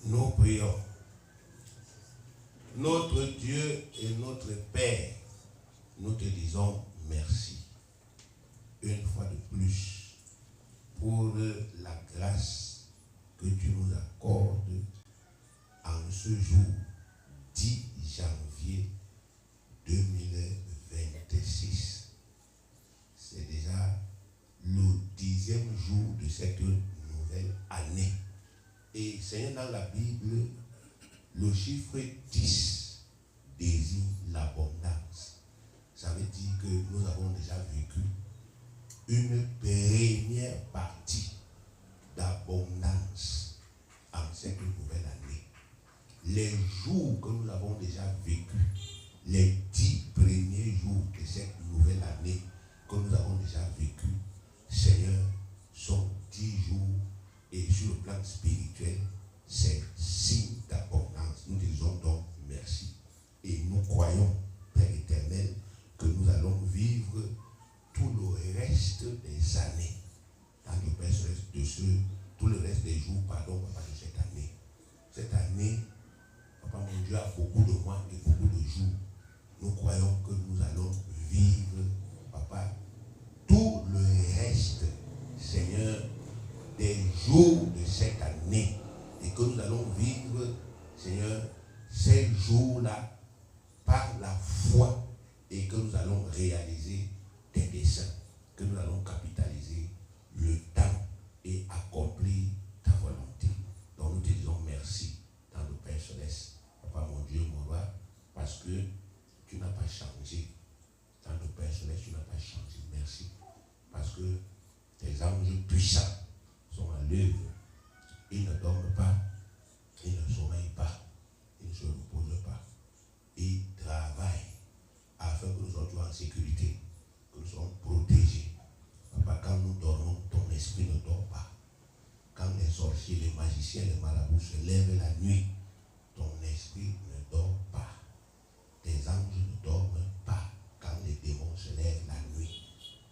Nous prions. Notre Dieu et notre Père, nous te disons merci une fois de plus pour la grâce que tu nous accordes en ce jour 10 janvier 2026. C'est déjà le 10e jour de cette nouvelle année. Et Seigneur, dans la Bible, le chiffre 10 désigne l'abondance. Ça veut dire que nous avons déjà vécu une première partie d'abondance en cette nouvelle année. Les jours que nous avons déjà vécu, les 10 premiers jours de cette nouvelle année que nous avons déjà vécu, Seigneur, sont 10 jours et sur le plan spirituel, c'est signe d'abondance. Nous disons donc merci. Et nous croyons, Père éternel, que nous allons vivre tout le reste des années, dans le reste de tout le reste des jours, pardon, Papa, de cette année. Cette année, Papa, mon Dieu, a beaucoup de mois et beaucoup de jours. Nous croyons que nous allons vivre, Papa, tout le reste, Seigneur, des jours de cette année. Et que nous allons vivre, Seigneur, ces jours-là par la foi et que nous allons réaliser tes desseins, que nous allons capitaliser le temps et accomplir ta volonté. Donc nous te disons merci dans le Père Céleste, Papa mon Dieu, mon roi, parce que tu n'as pas changé. Dans le Père Céleste, tu n'as pas changé. Merci. Parce que tes anges puissants sont à l'œuvre. Ils ne dorment pas, ils ne sommeillent pas, ils ne se reposent pas. Ils travaillent afin que nous soyons en sécurité, que nous soyons protégés. Papa, quand nous dormons, ton esprit ne dort pas. Quand les sorciers, les magiciens, les marabouts se lèvent la nuit, ton esprit ne dort pas. Tes anges ne dorment pas quand les démons se lèvent la nuit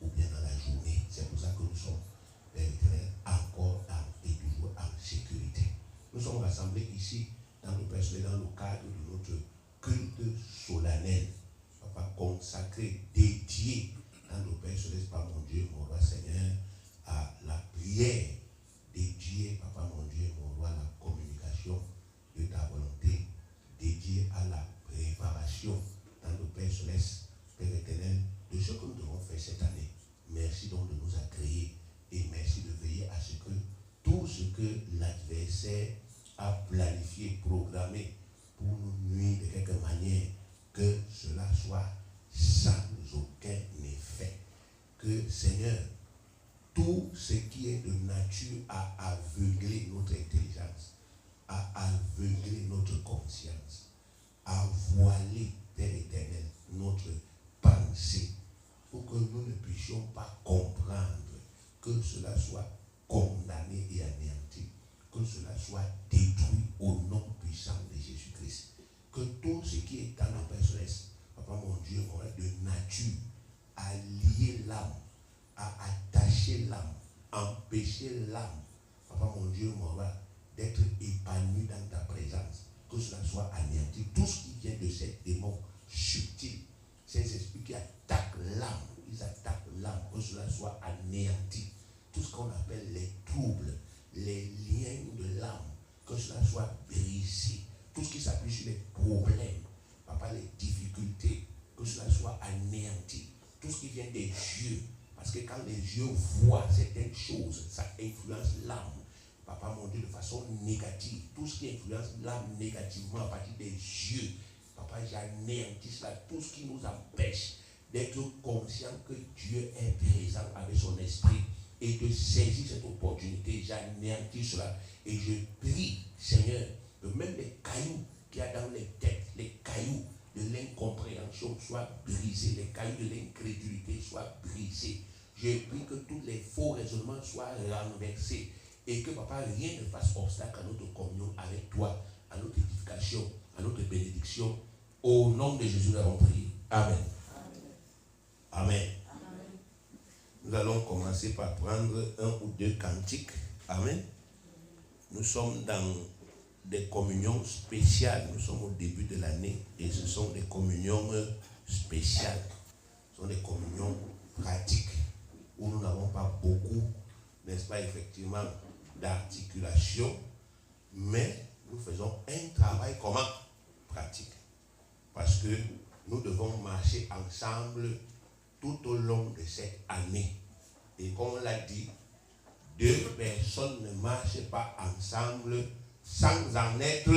ou bien dans la journée. C'est pour ça que nous sommes encore et toujours en sécurité. Nous sommes rassemblés ici dans le cadre de notre culte solennel, Papa, consacré, dédié dans le Père Céleste, par mon Dieu, mon roi Seigneur, à la prière, dédié, Papa, mon Dieu, mon roi, à la communication de ta volonté, dédié à la préparation dans le Père Céleste, Père éternel, de ce que nous devons faire cette année. Merci donc de nous accueillir et merci de veiller à ce que tout ce que l'adversaire a planifié, programmé pour nous nuire de quelque manière, que cela soit sans aucun effet. Que Seigneur, tout ce qui est de nature à aveugler notre intelligence, à aveugler notre conscience, à voiler, Père éternel, notre pensée, pour que nous ne puissions pas comprendre, que cela soit condamné et anéanti, que cela soit détruit au nom puissant de Jésus-Christ. Que tout ce qui est dans le Père Céleste, Papa mon Dieu, aurait de nature à lier l'âme, à attacher l'âme, empêcher l'âme, Papa mon Dieu, mon roi, d'être épanoui dans ta présence, que cela soit anéanti. Tout ce qui vient de ces démons subtils, ces esprits qui attaquent l'âme, ils attaquent l'âme, que cela soit anéanti. Tout ce qu'on appelle les troubles, les liens de l'âme, que cela soit brisé. Tout ce qui s'appuie sur les problèmes, Papa, les difficultés, que cela soit anéanti. Tout ce qui vient des yeux, parce que quand les yeux voient certaines choses, ça influence l'âme, Papa mon Dieu, de façon négative. Tout ce qui influence l'âme négativement à partir des yeux, Papa, j'anéantis cela. Tout ce qui nous empêche d'être conscient que Dieu est présent avec son esprit et de saisir cette opportunité, j'anéantis cela. Et je prie, Seigneur, que même les cailloux qu'il y a dans les têtes, les cailloux de l'incompréhension soient brisés, les cailloux de l'incrédulité soient brisés. Je prie que tous les faux raisonnements soient renversés et que, Papa, rien ne fasse obstacle à notre communion avec toi, à notre édification, à notre bénédiction. Au nom de Jésus, nous avons prié. Amen. Amen. Amen. Nous allons commencer par prendre un ou deux cantiques. Amen. Nous sommes dans des communions spéciales. Nous sommes au début de l'année et ce sont des communions spéciales. Ce sont des communions pratiques où nous n'avons pas beaucoup, n'est-ce pas, effectivement, d'articulation, mais nous faisons un travail comment? Pratique. Parce que nous devons marcher ensemble tout au long de cette année. Et comme on l'a dit, deux personnes ne marchent pas ensemble sans en être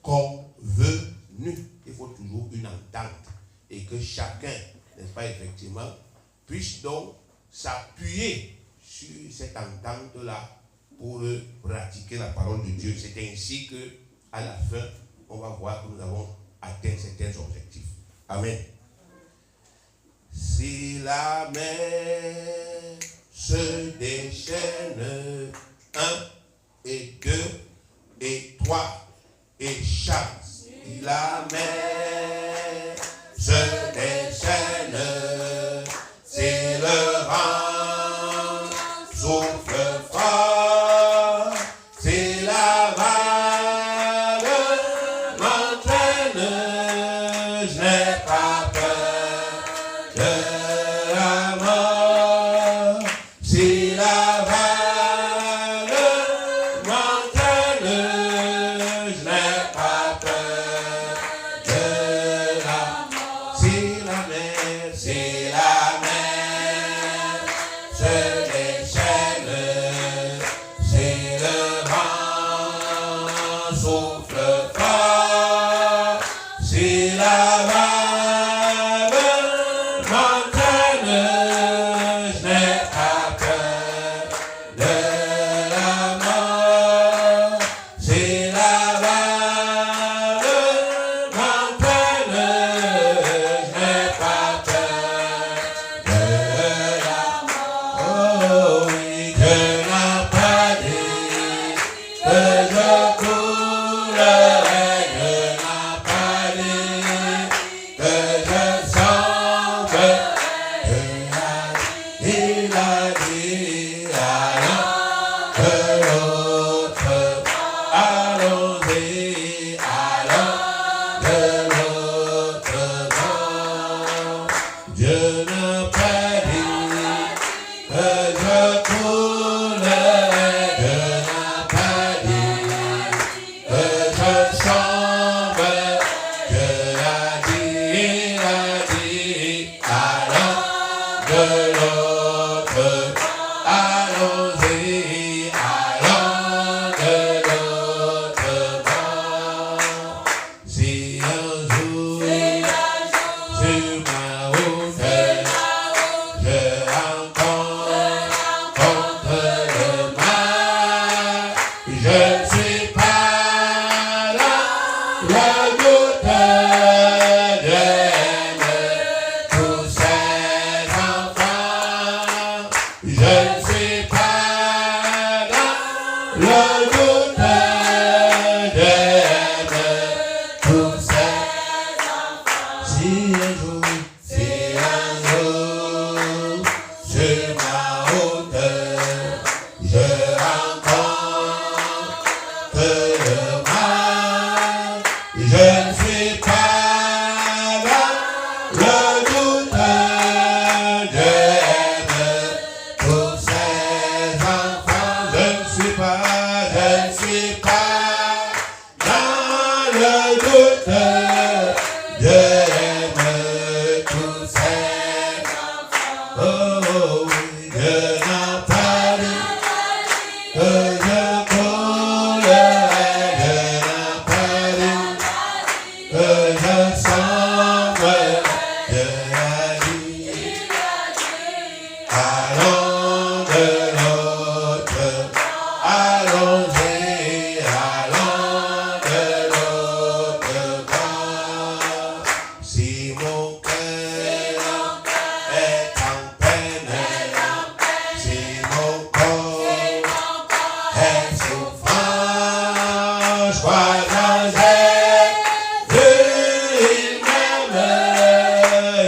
convenus. Il faut toujours une entente. Et que chacun, n'est-ce pas, effectivement, puisse donc s'appuyer sur cette entente-là pour pratiquer la parole de Dieu. C'est ainsi que, à la fin, on va voir que nous avons atteint certains objectifs. Amen. Si la mer se déchaîne, 1 et 2 et 3 et chasse. Si la mer se déchaîne, si le vent souffle fort, si la vague m'entraîne, je n'ai pas peur de la mort. Si la vague m'entraîne, je n'ai pas peur de la mort. Si la mer se déchaîne, si le vent souffle fort, si la vague m'entraîne, je n'ai pas peur de la mort. Si la vague m'entraîne, je n'ai pas peur de la mort. Oh oui, Dieu n'a pas dit que je coulerai, Dieu n'a pas dit que je sauverai. Il a dit, allons de l'autre, allons-y, allons de l'autre bord. Dieu n'a pas dit que je coulerai, Dieu n'a pas dit que je sauverai. Dieu a dit, allons de l'autre, allons-y, allons de l'autre bord. Si un jour sur ma route, je rencontre le mal, je ne suis pas là, la goutte de tous ces enfants. Je ne suis pas là, la goutte de tous ces enfants. Si un jour, sur ma route, je rencontre le mal, je ne suis pas là, le doute de tous ces enfants. Je ne suis pas dans le doute de tous ces enfants. Oh oui, Dieu n'a pas dit que je coulerai, Dieu n'a pas dit que je sauverai. Dieu a dit, allons de l'autre, allons-y, allons de l'autre bord. Si mon cœur est en peine, si mon corps est souffrant, je crois en Jésus, il m'aime,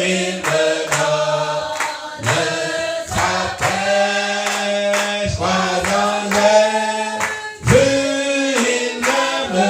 il me donne sa paix. Je crois en Jésus, il m'aime,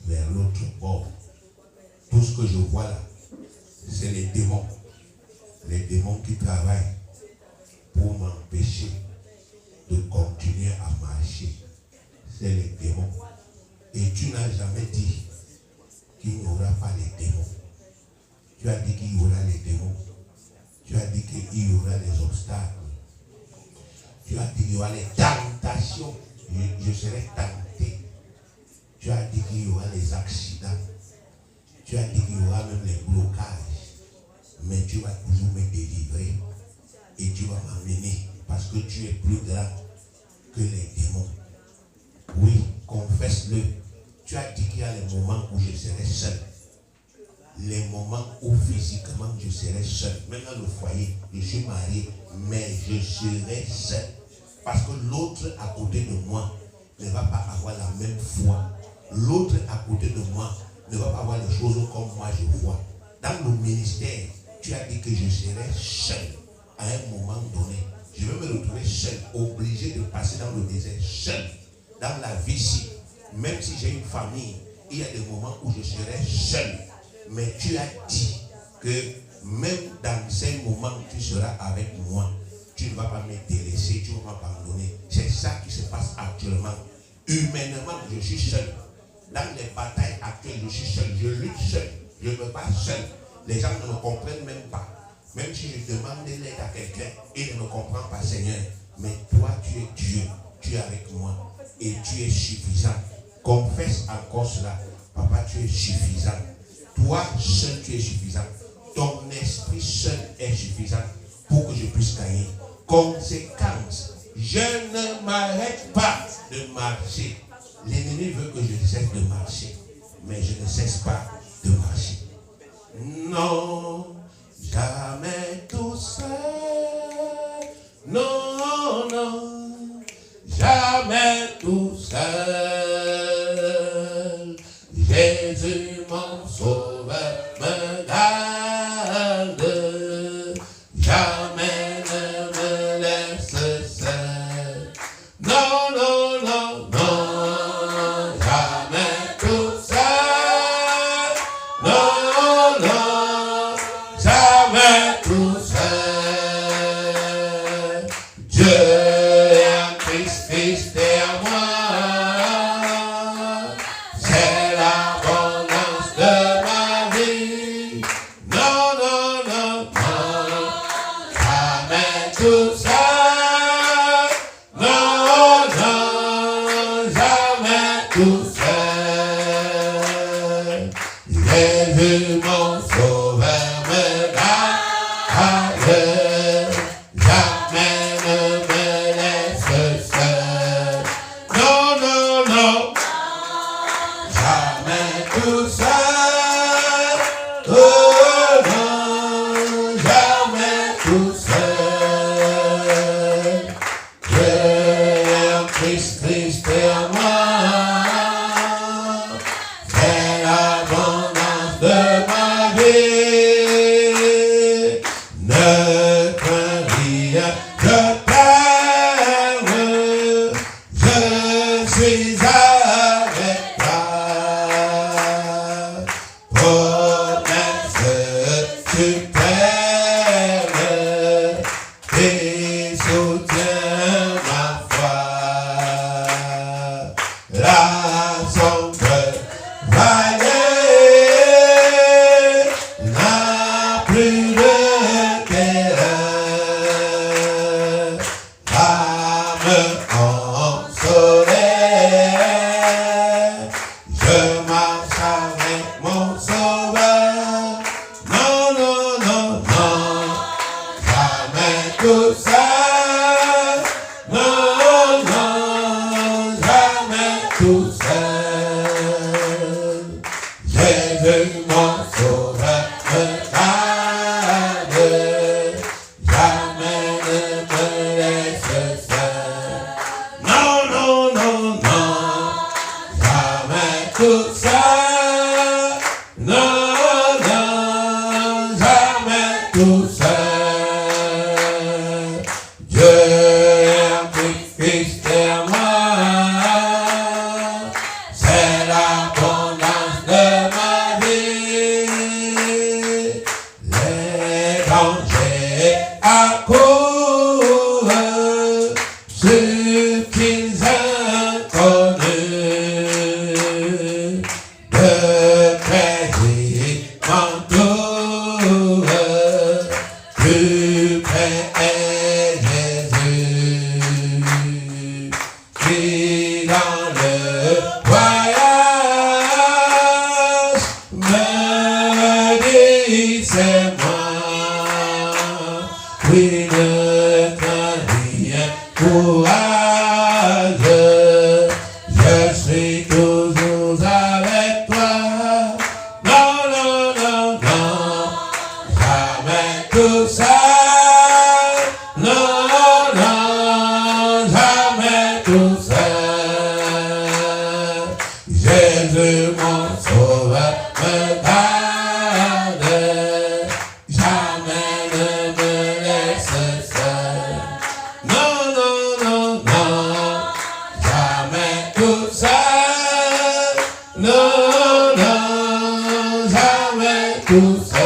vers l'autre bord. Tout ce que je vois là, c'est les démons. Les démons qui travaillent pour m'empêcher de continuer à marcher. C'est les démons. Et tu n'as jamais dit qu'il n'y aura pas les démons. Tu as dit qu'il y aura les démons. Tu as dit qu'il y aura les obstacles. Tu as dit qu'il y aura les tentations. Je serai tenté. Tu as dit qu'il y aura les accidents. Tu as dit qu'il y aura même les blocages. Mais tu vas toujours me délivrer. Et tu vas m'amener. Parce que tu es plus grand que les démons. Oui, confesse-le. Tu as dit qu'il y a les moments où je serai seul. Les moments où physiquement je serai seul. Même dans le foyer, je suis marié, mais je serai seul. Parce que l'autre à côté de moi ne va pas avoir la même foi. L'autre à côté de moi ne va pas avoir les choses comme moi je vois. Dans le ministère, tu as dit que je serai seul à un moment donné. Je vais me retrouver seul, obligé de passer dans le désert seul. Dans la vie ici, même si j'ai une famille, il y a des moments où je serai seul. Mais tu as dit que même dans ces moments, tu seras avec moi. Tu ne vas pas me délaisser, tu ne vas pas m'abandonner. C'est ça qui se passe actuellement. Humainement, je suis seul. Dans les batailles actuelles, je suis seul. Je lutte seul. Je me bats seul. Les gens ne me comprennent même pas. Même si je demande de l'aide à quelqu'un, il ne me comprend pas, Seigneur. Mais toi, tu es Dieu. Tu es avec moi. Et tu es suffisant. Confesse encore cela. Papa, tu es suffisant. Toi seul, tu es suffisant. Ton esprit seul est suffisant pour que je puisse gagner. Conséquence, je ne m'arrête pas de marcher. L'ennemi veut que je cesse de marcher, mais je ne cesse pas de marcher. Non, jamais tout seul. Non, non, jamais tout seul. Jésus, mon sauveur, me garde. Jamais ne me laisse seul. Non, non, non, non. Jamais tout seul. Non, non. Jamais tout seul. Dieu est en Christ, Christ est en moi. C'est l'abondance de ma vie. Non, non, non, non. Jamais tout seul. Non, non, jamais tout seul. Jésus, mon sauveur, me garde. Jamais ne me laisse seul. Non, non, non. Jamais tout seul. Oh non, jamais tout seul. Dieu est en Christ, Christ est en moi. C'est l'abondance de ma vie. Ne crains rien, je t'aime. Je suis avec toi. Promesse, tu t'aimes et soutiens ma foi. La sombre vallée n'a plus de terreur. Âme en soleil, je marche avec mon sauveur. Non, non, non, non, jamais tout seul. Non, non, jamais tout seul. Jésus, mon sauveur, me garde. Jamais ne me laisse seul. Non, non, non, non. Jamais tout seul. Non, non, jamais tout seul. Dieu est en Christ est en moi. C'est l'abondance le près manteau, plus près est Jésus, qui dans le voyage me dit c'est moi, oui ne crains rien, courage, je suis toujours avec toi, non, non, non, non, jamais tout seul, non, non, jamais tout seul, Jésus mon sauveur me garde, jamais ne me laisse seul, non, non, non, non, jamais tout seul, non, non, jamais tout seul.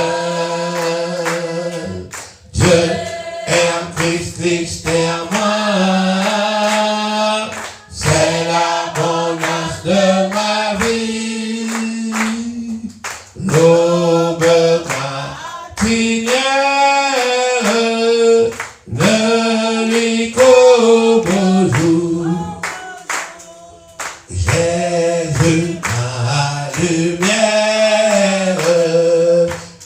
Dieu est en Christ, Christ est en moi, c'est l'abondance de ma vie, l'aube matinière ne lui qu'au beau jour. Jésus, ma lumière,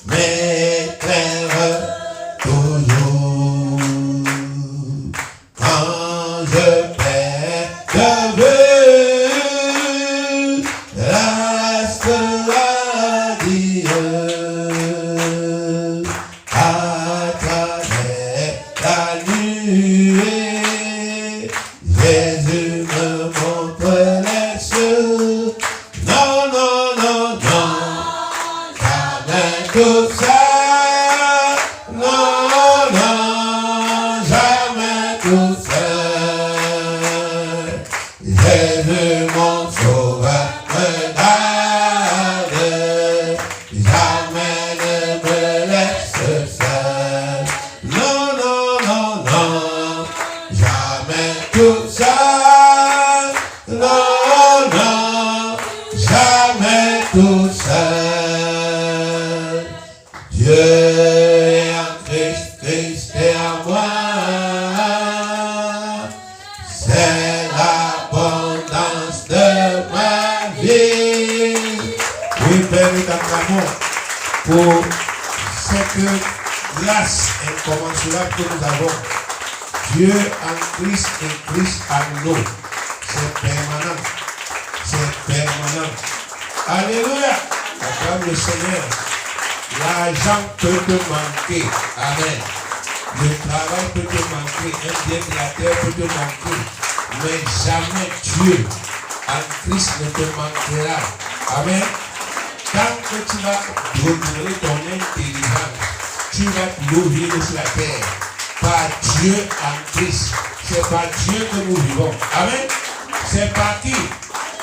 m'éclaire toujours. Quand je perds de vue, reste à Dieu, à travers la nuée, Jésus me montre les cieux. Non, non, non, non, jamais tout seul. Non, non, jamais tout seul. Jésus mon sauveur me garde, jamais ne me laisse seul. Non, non, non, non, jamais tout seul. Non, non, jamais tout seul. Dieu est en Christ, Christ est en moi, c'est l'abondance de ma vie. Oui, Père, nous t'acclamons pour cette grâce incommensurable que nous avons. Dieu en Christ et Christ en nous. C'est permanent. C'est permanent. Alléluia. Acclame le Seigneur. L'argent peut te manquer. Amen. Le travail peut te manquer. Un bien de la terre peut te manquer. Mais jamais Dieu en Christ ne te manquera. Amen. Tant que tu vas renouveler ton intelligence, tu vas l'ouvrir sur la terre. Par Dieu en Christ. C'est par Dieu que nous vivons. Amen. C'est par qui?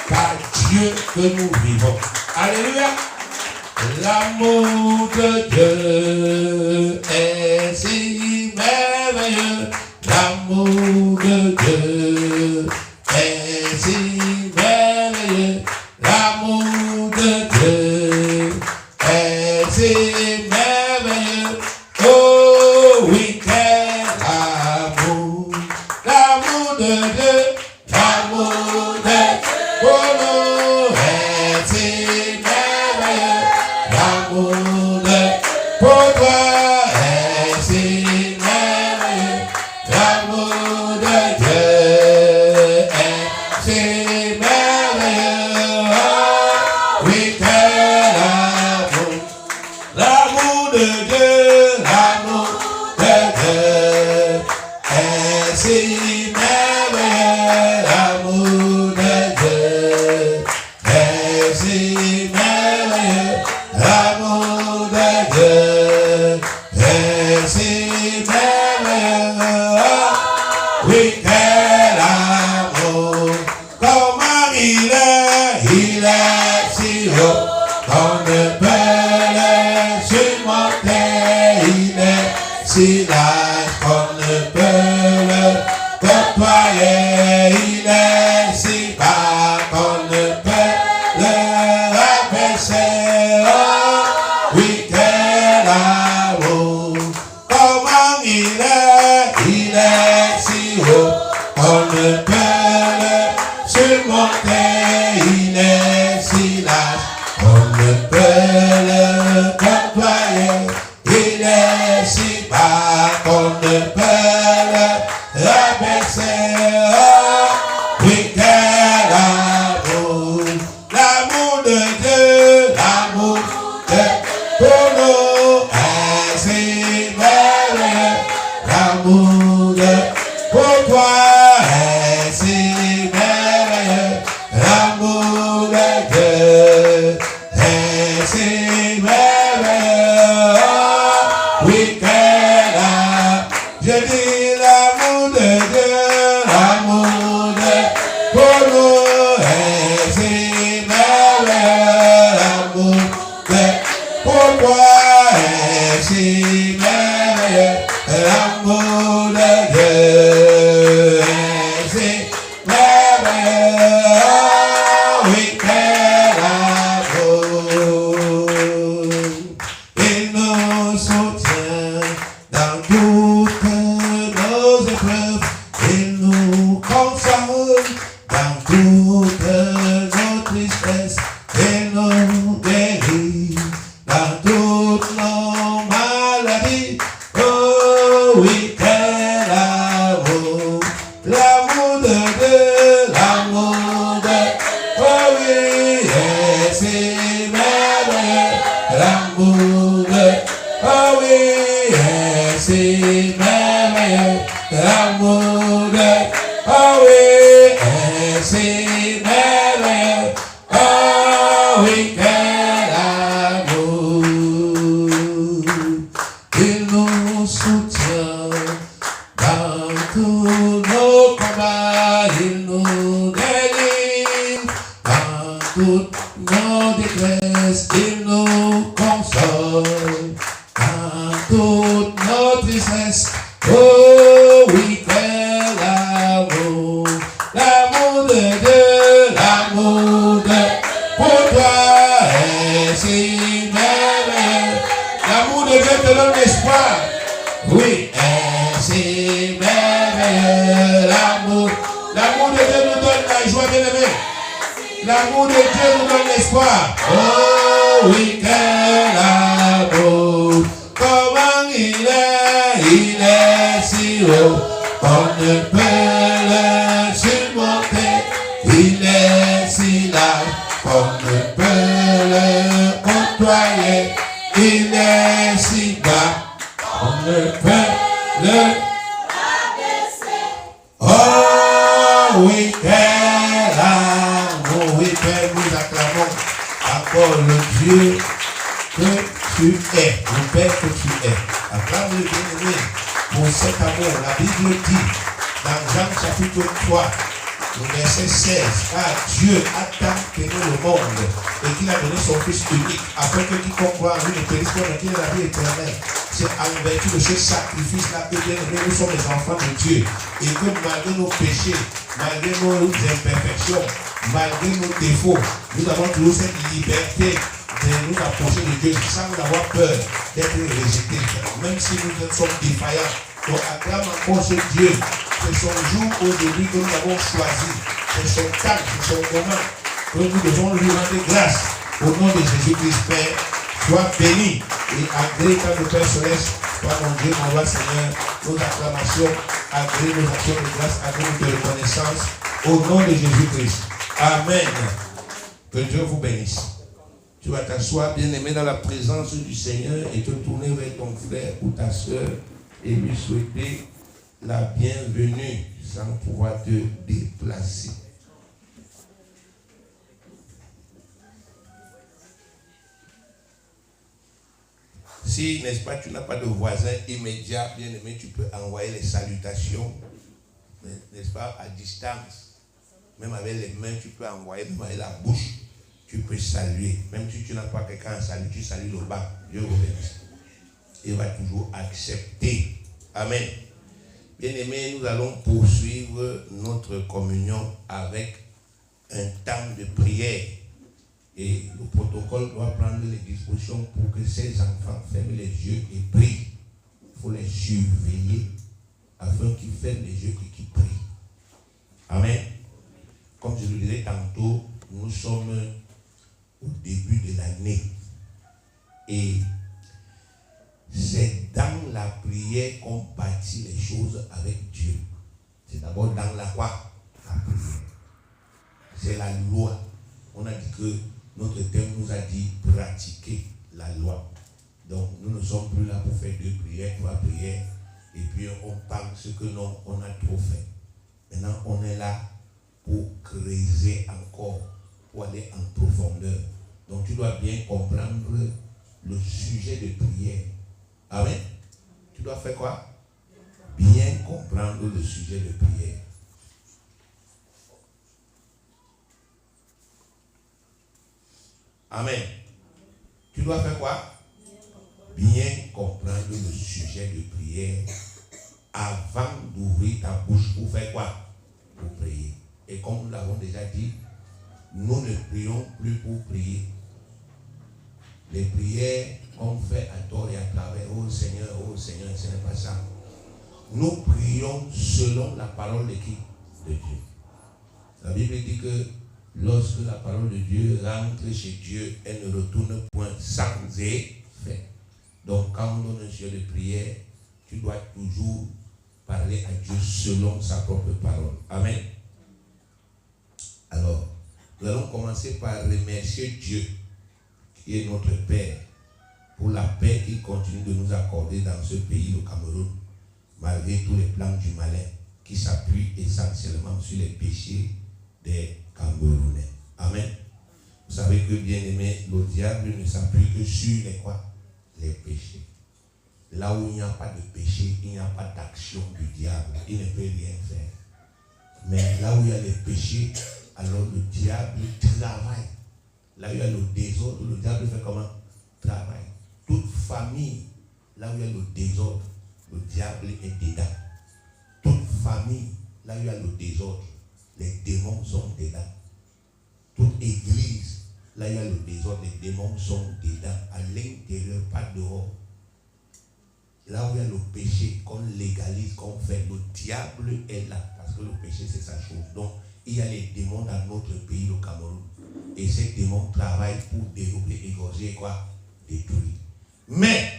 Par Dieu que nous vivons. Alléluia. L'amour de Dieu est si merveilleux. L'amour de Dieu est si merveilleux. L'amour de Dieu est si merveilleux. Oh oui, quel amour. L'amour de Dieu. L'amour de Dieu. Oh non, est si merveilleux. L'amour de pour toi est si merveilleux. L'amour de Dieu est si merveilleux. Oh, oui, quel amour. L'amour de Dieu, l'amour de Dieu est si merveilleux. L'amour de Dieu est si merveilleux. L'amour de Dieu est si merveilleux. Oui, quel amour. Comment il est si haut qu'on ne peut le surmonter. Il est si large qu'on ne peut le côtoyer. Il est si bas qu'on ne peut le rappeler. ne peut le côtoyer. Il est si bas qu'on ne peut le rabaisser. Oui, quel amour, l'amour de Dieu, l'amour de pour nous est si merveilleux. L'amour de pour toi est si merveilleux. L'amour de Dieu est si merveilleux. Oui, quel a, je dis l'amour de Dieu, l'amour de pour nous est si merveilleux. L'amour de pour toi est si merveilleux. L'amour de Dieu est si merveilleux. Oui, quel amour. Il nous soutient dans toutes nos épreuves. Il nous console dans toutes nos tristesses. Il nous guérit dans toutes nos maladies. Oh oui, quel amour, l'amour de Dieu, l'amour de, oh oui, et si merveilleux, l'amour de, oh oui, et si merveilleux, l'amour de, oh oui, et si merveilleux, oh oui, quel amour. Il nous soutient dans tous nos combats, il nous délivre dans toutes nos détresses, il nous console dans toutes nos tristesses. Oh oui, quel amour, l'amour de Dieu, l'amour de pour toi est si merveilleux. L'amour de Dieu te donne l'espoir. Oui, c'est merveilleux. L'amour de Dieu nous donne la joie, bien-aimé. L'amour de Dieu nous donne l'espoir. Oh oui, quel amour. Comment il est si haut qu'on ne peut le surmonter. Il est si large qu'on ne peut le côtoyer. Il est si bas qu'on ne peut le rabaisser. Oh oui, quel amour. Oui, Père, nous acclamons encore le Dieu que tu es, le Père que tu es. Acclame le bien-aimé pour cet amour. La Bible dit dans Jean chapitre 3, le verset 16, car Dieu a tant aimé le monde et qu'il a donné son Fils unique afin que quiconque croit en lui ne périsse pas mais qu'il ait la vie éternelle. C'est en vertu de ce sacrifice-là que bien aimé, nous sommes les enfants de Dieu et que malgré nos péchés, malgré nos imperfections, malgré nos défauts, nous avons toujours cette liberté de nous approcher de Dieu sans avoir peur d'être rejetés, même si nous sommes défaillants. Donc acclame encore ce Dieu. C'est son jour aujourd'hui que nous avons choisi. C'est son temps, c'est son moment que nous devons lui rendre grâce. Au nom de Jésus-Christ, Père, sois béni et agrée quand le Père Céleste, toi mon Dieu, mon roi Seigneur, nos acclamations, agrée nos actions de grâce, agrée de reconnaissance. Au nom de Jésus-Christ. Amen. Que Dieu vous bénisse. Tu vas t'asseoir, bien-aimé, dans la présence du Seigneur et te tourner vers ton frère ou ta soeur et lui souhaiter la bienvenue sans pouvoir te déplacer. Si, n'est-ce pas, tu n'as pas de voisin immédiat, bien-aimé, tu peux envoyer les salutations, n'est-ce pas, à distance. Même avec les mains, tu peux envoyer, même avec la bouche, tu peux saluer. Même si tu n'as pas quelqu'un à saluer, tu salues le bas. Dieu vous bénisse. Il va toujours accepter. Amen. Bien-aimés, nous allons poursuivre notre communion avec un temps de prière. Et le protocole doit prendre les dispositions pour que ces enfants ferment les yeux et prient. Il faut les surveiller afin qu'ils ferment les yeux et qu'ils prient. Amen. Comme je le disais tantôt, nous sommes au début de l'année. Et c'est dans la prière qu'on bâtit les choses avec Dieu. C'est d'abord dans la quoi? La prière. C'est la loi. On a dit que notre thème nous a dit pratiquer la loi. Donc nous ne sommes plus là pour faire 2 prières, 3 prières. Et puis on parle ce que non, on a trop fait. Maintenant on est là pour creuser encore, pour aller en profondeur. Donc tu dois bien comprendre le sujet de prière. Amen. Tu dois faire quoi? Bien comprendre le sujet de prière. Amen. Tu dois faire quoi? Bien comprendre le sujet de prière avant d'ouvrir ta bouche pour faire quoi? Pour prier. Et comme nous l'avons déjà dit, nous ne prions plus pour prier. Les prières qu'on fait à tort et à travers, oh Seigneur, ce n'est pas ça. Nous prions selon la parole de qui? De Dieu. La Bible dit que lorsque la parole de Dieu rentre chez Dieu, elle ne retourne point sans effet. Donc quand on donne un sujet de prière, tu dois toujours parler à Dieu selon sa propre parole. Amen. Alors, nous allons commencer par remercier Dieu, qui est notre Père, pour la paix qu'il continue de nous accorder dans ce pays, le Cameroun, malgré tous les plans du malin qui s'appuient essentiellement sur les péchés des Camerounais. Amen. Vous savez que, bien aimé, le diable ne s'appuie que sur les quoi? Les péchés. Là où il n'y a pas de péché, il n'y a pas d'action du diable. Il ne peut rien faire. Mais là où il y a les péchés, alors le diable travaille. Là où il y a le désordre, le diable fait comment? Travaille. Toute famille, là où il y a le désordre, le diable est dedans. Toute famille, là où il y a le désordre, les démons sont dedans. Toute église, là où il y a le désordre, les démons sont dedans. À l'intérieur, pas dehors. Là où il y a le péché, qu'on légalise, qu'on fait, le diable est là. Parce que le péché, c'est sa chose. Donc, il y a les démons dans notre pays, le Cameroun. Et ces démons travaillent pour développer, égorger, quoi? Détruire. Mais,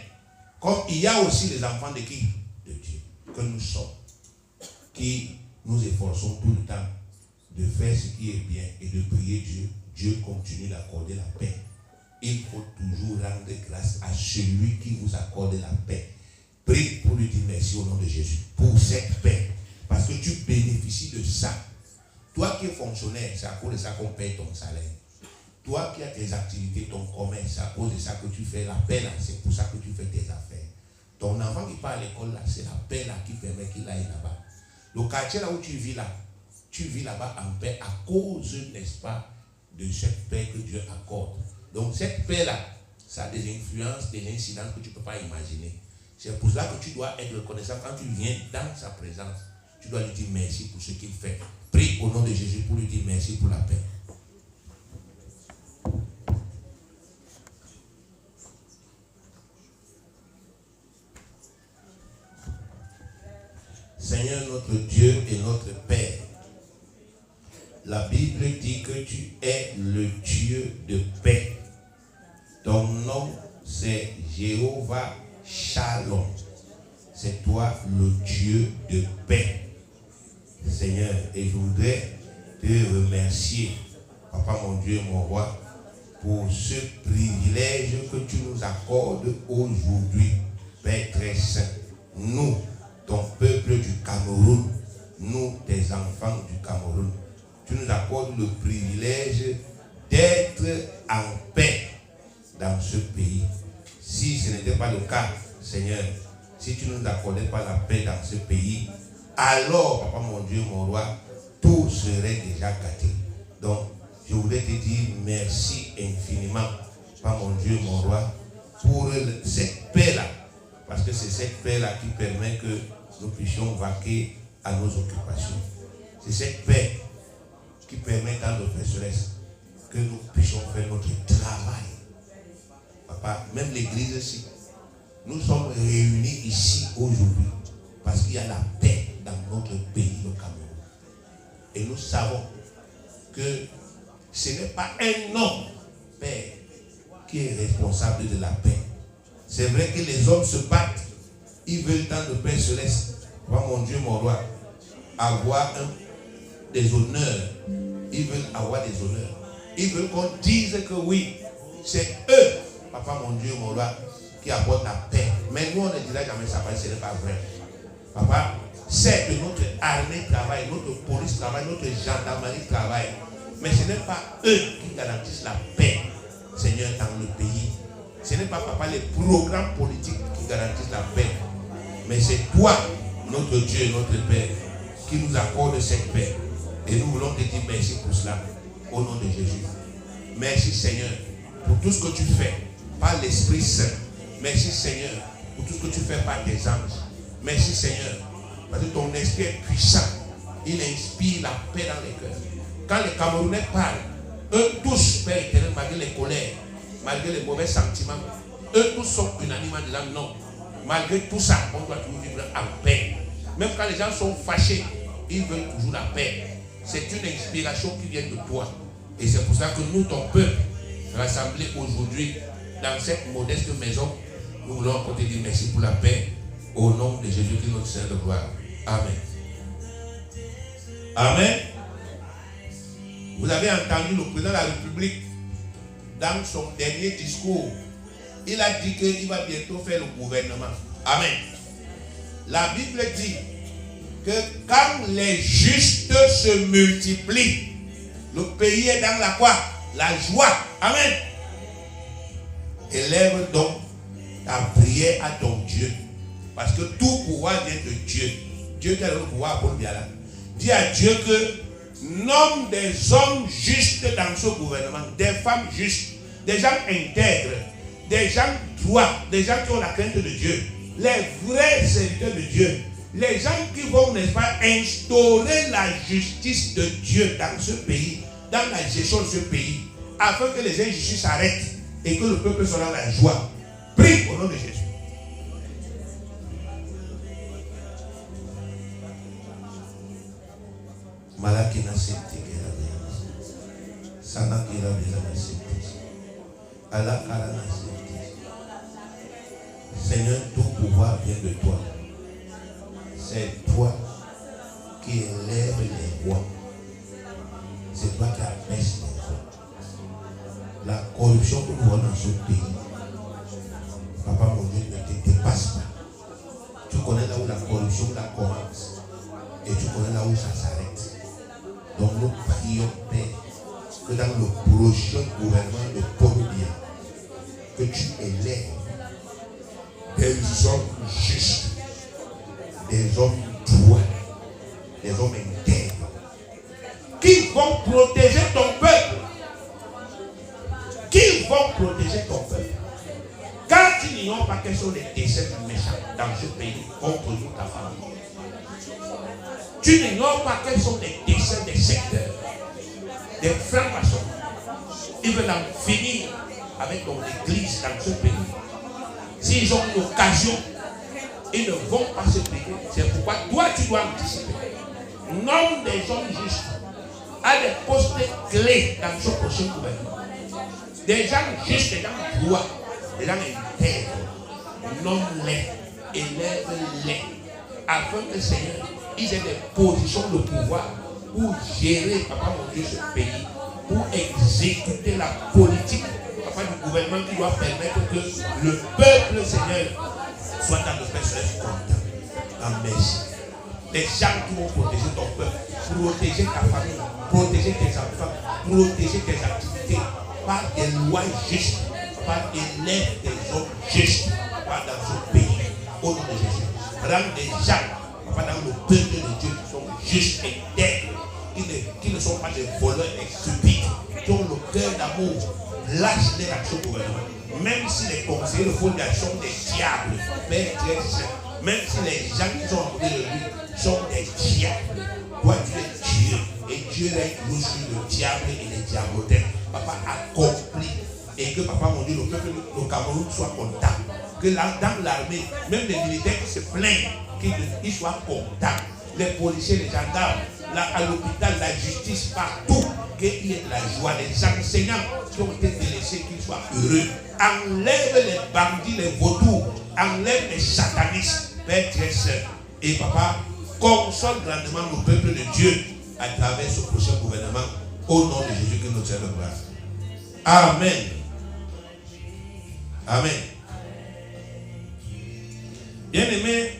comme il y a aussi les enfants de qui? De Dieu, que nous sommes, qui nous efforçons tout le temps de faire ce qui est bien et de prier Dieu. Dieu continue d'accorder la paix. Il faut toujours rendre grâce à celui qui vous accorde la paix. Prie pour lui dire merci au nom de Jésus pour cette paix. Parce que tu bénéficies de ça. Toi qui es fonctionnaire, c'est à cause de ça qu'on paye ton salaire. Toi qui as tes activités, ton commerce, c'est à cause de ça que tu fais la paix là. C'est pour ça que tu fais tes affaires. Ton enfant qui part à l'école là, c'est la paix là qui permet qu'il aille là-bas. Le quartier là où tu vis là-bas en paix à cause, n'est-ce pas, de cette paix que Dieu accorde. Donc cette paix là, ça a des influences, des incidences que tu ne peux pas imaginer. C'est pour cela que tu dois être reconnaissant quand tu viens dans sa présence. Tu dois lui dire merci pour ce qu'il fait. Prie au nom de Jésus pour lui dire merci pour la paix. Seigneur notre Dieu et notre Père, la Bible dit que tu es le Dieu de paix. Ton nom c'est Jéhovah Shalom. C'est toi le Dieu de paix. Seigneur, et je voudrais te remercier, Papa mon Dieu, mon roi, pour ce privilège que tu nous accordes aujourd'hui, Père très saint. Nous, ton peuple du Cameroun, nous, tes enfants du Cameroun, tu nous accordes le privilège d'être en paix dans ce pays. Si ce n'était pas le cas, Seigneur, si tu ne nous accordais pas la paix dans ce pays, alors, Papa mon Dieu, mon roi, tout serait déjà gâté. Donc, je voulais te dire merci infiniment, Papa mon Dieu, mon roi, pour cette paix-là. Parce que c'est cette paix-là qui permet que nous puissions vaquer à nos occupations. C'est cette paix qui permet dans notre stress que nous puissions faire notre travail. Papa, même l'église ici, nous sommes réunis ici aujourd'hui parce qu'il y a la paix dans notre pays, le Cameroun. Et nous savons que ce n'est pas un homme Père qui est responsable de la paix. C'est vrai que les hommes se battent. Ils veulent tant de paix céleste. Mon Dieu, mon roi, avoir des honneurs. Ils veulent avoir des honneurs. Ils veulent qu'on dise que oui, c'est eux, papa, mon Dieu, mon roi, qui apportent la paix. Mais nous, on ne dira jamais ça, parce que ce n'est pas vrai. Papa, c'est que notre armée travaille, notre police travaille, notre gendarmerie travaille. Mais ce n'est pas eux qui garantissent la paix, Seigneur, dans le pays. Ce n'est pas, papa, les programmes politiques qui garantissent la paix. Mais c'est toi, notre Dieu, notre Père, qui nous accorde cette paix. Et nous voulons te dire merci pour cela, au nom de Jésus. Merci, Seigneur, pour tout ce que tu fais par l'Esprit Saint. Merci, Seigneur, pour tout ce que tu fais par tes anges. Merci, Seigneur, parce que ton esprit est puissant. Il inspire la paix dans les cœurs. Quand les Camerounais parlent, eux tous, Père éternel, malgré les colères, malgré les mauvais sentiments, eux tous sont unanimes en disant non. Malgré tout ça, on doit toujours vivre en paix. Même quand les gens sont fâchés, ils veulent toujours la paix. C'est une inspiration qui vient de toi. Et c'est pour ça que nous, ton peuple, rassemblés aujourd'hui dans cette modeste maison, nous voulons encore te dire merci pour la paix. Au nom de Jésus-Christ, notre Seigneur de gloire. Amen. Amen. Vous avez entendu le président de la République dans son dernier discours. Il a dit qu'il va bientôt faire le gouvernement. Amen. La Bible dit que quand les justes se multiplient, le pays est dans la quoi? La joie. Amen. Élève donc ta prière à ton Dieu. Parce que tout pouvoir vient de Dieu. Dieu qui a le pouvoir pour le bien là. Dis à Dieu que nomme des hommes justes dans ce gouvernement, des femmes justes, des gens intègres, des gens droits, des gens qui ont la crainte de Dieu, les vrais serviteurs de Dieu, les gens qui vont, n'est-ce pas, instaurer la justice de Dieu dans ce pays, dans la gestion de ce pays, afin que les injustices s'arrêtent et que le peuple soit dans la joie. Prie au nom de Jésus. Malakina senti sana kira bila senti ala karana senti. Seigneur, tout pouvoir vient de toi. C'est toi qui élève les rois. C'est toi qui abaisse les hommes. La corruption que nous voyons dans ce pays, papa mon Dieu, ne te dépasse pas. Tu connais là où la corruption la commence et tu connais là où ça s'arrête. Donc nous prions, Père, que dans le prochain gouvernement de Colombia, que tu élèves des hommes justes, des hommes droits, des hommes intègres, qui vont protéger ton peuple. Qui vont protéger ton peuple. Car tu n'ignores pas quels sont les décès méchants dans ce pays contre nous, ta famille. Tu n'ignores pas quels sont les décès des secteurs, des francs-maçons. Ils veulent en finir avec ton église dans ce pays. S'ils ont l'occasion, ils ne vont pas se payer. C'est pourquoi toi, tu dois anticiper. Nomme des hommes justes à des postes clés dans ce prochain gouvernement. Des gens justes, des gens droits, des gens intègres. Nomme-les, élève-les, afin que Seigneur, ils aient des positions de pouvoir pour gérer, papa mon Dieu, ce pays, pour exécuter la politique, papa, du gouvernement qui doit permettre que le peuple, Seigneur, soit dans le fait content. Amen. Les gens qui vont protéger ton peuple, protéger ta famille, protéger tes enfants, protéger tes activités, par des lois justes, par des lèvres des hommes justes, par dans ce pays, au nom de Jésus. Rends des gens, dans le peuple de Dieu, qui sont justes et intègres, qui ne sont pas des voleurs et stupides, qui ont le cœur d'amour. Lâche les actions au gouvernement. Même si les conseillers de fondation sont des diables, même si les gens qui sont en côté de lui sont des diables, toi tu es Dieu, et Dieu règne toujours sur le diable et les diablotins. Papa accomplit, et que papa mon Dieu, le peuple, le Cameroun soit content. Que dans l'armée, même les militaires qui se plaignent, qu'ils soient contents. Les policiers, les gendarmes, à l'hôpital, la justice, partout, qu'il y ait de la joie. Les enseignants qui ont été délaissés, qu'ils soient heureux. Enlève les bandits, les vautours, enlève les satanistes, Père très saint. Et papa, console grandement le peuple de Dieu à travers ce prochain gouvernement. Au nom de Jésus que nous célébrons. Amen. Amen. Bien-aimés,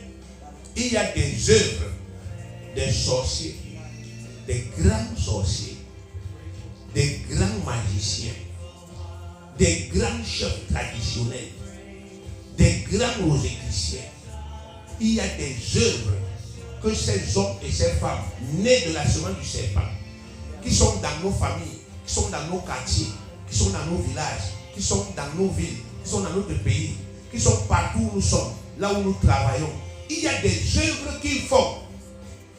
il y a des œuvres des sorciers, des grands sorciers, des grands magiciens, des grands chefs traditionnels, des grands rosicruciens. Il y a des œuvres que ces hommes et ces femmes nés de la semence du serpent, qui sont dans nos familles, qui sont dans nos quartiers, qui sont dans nos villages, qui sont dans nos villes, qui sont dans notre pays, qui sont partout où nous sommes, là où nous travaillons. Il y a des œuvres qu'ils font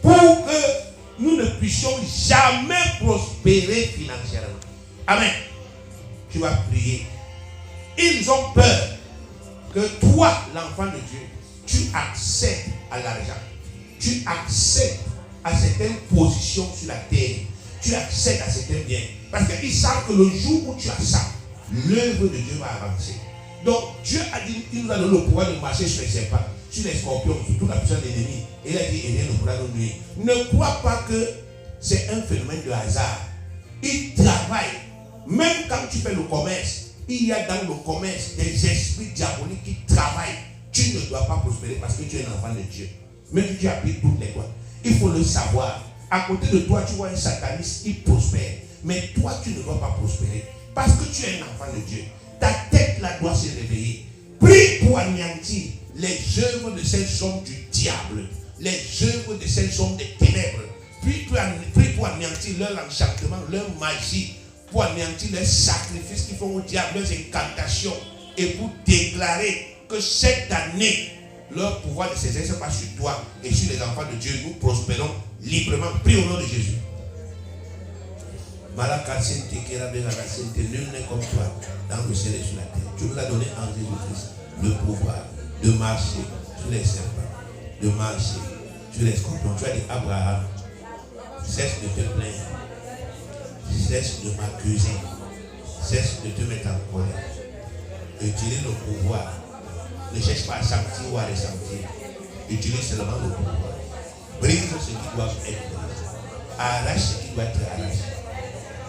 pour que nous ne puissions jamais prospérer financièrement. Amen. Tu vas prier. Ils ont peur que toi, l'enfant de Dieu, tu accèdes à l'argent. Tu accèdes à certaines positions sur la terre. Tu accèdes à certains biens. Parce qu'ils savent que le jour où tu as ça, l'œuvre de Dieu va avancer. Donc Dieu a dit, il nous a donné le pouvoir de marcher sur les serpents, sur les scorpions, sur toute la puissance de l'ennemi. Et il a dit, et rien ne pourra nous nuire. Ne crois pas que c'est un phénomène de hasard. Il travaille. Même quand tu fais le commerce, il y a dans le commerce des esprits diaboliques qui travaillent. Tu ne dois pas prospérer parce que tu es un enfant de Dieu. Même si tu as pris toutes les lois. Il faut le savoir. À côté de toi, tu vois un sataniste qui prospère. Mais toi, tu ne dois pas prospérer. Parce que tu es un enfant de Dieu. Ta tête là doit se réveiller. Prie pour anéantir les œuvres de ces hommes du diable. Les œuvres de ces hommes des ténèbres. Prie pour anéantir leur enchantement, leur magie. Pour anéantir les sacrifices qu'ils font au diable, leurs incantations. Et pour déclarer que cette année, leur pouvoir ne s'exerce pas sur toi et sur les enfants de Dieu. Nous prospérons librement. Prie au nom de Jésus. Nul n'est comme toi dans le ciel et sur la terre. Tu nous as donné en Jésus-Christ le pouvoir de marcher sur les serpents, de marcher sur les scorpions. Tu as dit Abraham, cesse de te plaindre, cesse de m'accuser, cesse de te mettre en colère. Utilise le pouvoir. Ne cherche pas à sentir ou à ressentir. Utilise seulement le pouvoir. Brise ce qui doit être brisé. Arrache ce qui doit être arraché.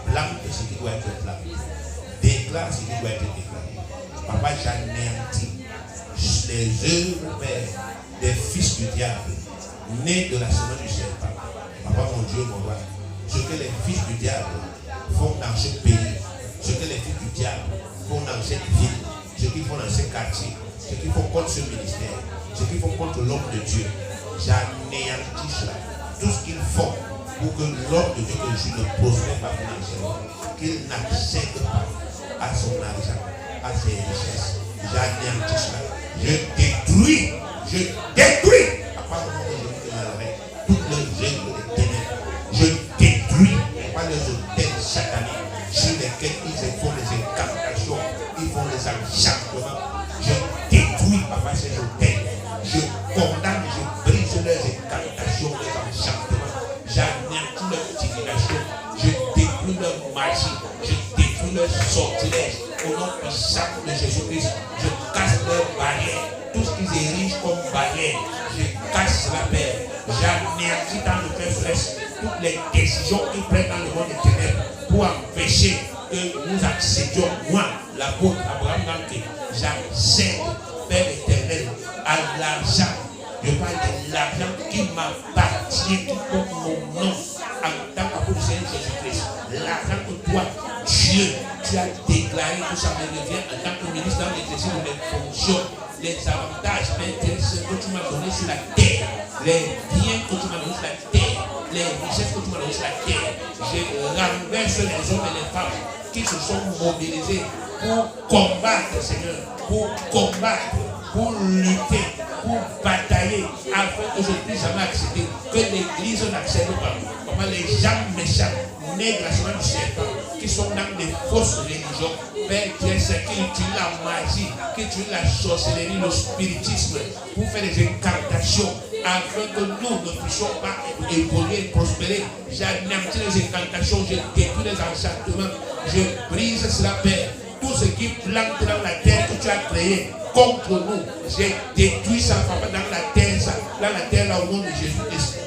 Plante ce qui doit être planté. Déclare ce qui doit être déclaré. Papa, j'anéantis les œuvres, Père, des fils du diable, nés de la semence du serpent. Papa, mon Dieu, mon roi, ce que les fils du diable font dans ce pays, ce que les fils du diable font dans cette ville, ce qu'ils font dans ces quartiers, ce qu'ils font contre ce ministère, ce qu'ils font contre l'homme de Dieu, j'anéantis cela. Tout ce qu'ils font pour que l'homme de Dieu que je suis ne prospère pas financièrement, qu'il n'accède pas à son argent, à ses richesses. J'anéantis cela. Je détruis à part le nom de Jésus de Nazareth, toutes les œuvres des ténèbres. Je détruis par les hôtels sataniques sur lesquels ils font les incantations, ils font les enchantements. Je détruis par ces hôtels. Je condamne, je brise leurs incantations, leurs enchantements. J'anéantis leur divination. Je détruis leur magie. Je détruis leur sortilège. Au nom puissant de Jésus-Christ, je casse leurs barrières. Tout ce qu'ils érigent comme barrière, je casse la paix. J'anéantis dans le cœur fraîche toutes les décisions qu'ils prennent dans le monde des ténèbres pour empêcher que nous accédions, moi, l'apôtre Abraham Ganté, j'accède, Père éternel, à l'argent. Je parle de l'argent qui m'appartient, qui porte mon nom en tant qu'apôtre du Seigneur Jésus-Christ. L'argent que toi, Dieu, tu as déclaré que ça me revient en tant que ministre dans l'exercice de mes fonctions. Les avantages intéressants que tu m'as donnés sur la terre, les biens que tu m'as donnés sur la terre, les richesses que tu m'as données sur la terre, je renverse les hommes et les femmes qui se sont mobilisés pour combattre, Seigneur, pour combattre, pour lutter, pour batailler, afin que je ne puisse jamais accéder, que l'Église n'accède pas. Comment les gens méchants, nés de la semence du serpent, qui sont dans des fausses religions, Père Dieu, c'est qui utilisent la magie, qui utilisent la sorcellerie, le spiritisme, pour faire des incantations, afin que nous ne puissions pas évoluer et prospérer. J'anéantis les incantations, je détruis les enchantements, je brise cela, Père. Tout ce qui plante dans la terre que tu as créé contre nous, j'ai détruit ça, Papa, dans la terre là, au nom de Jésus-Christ.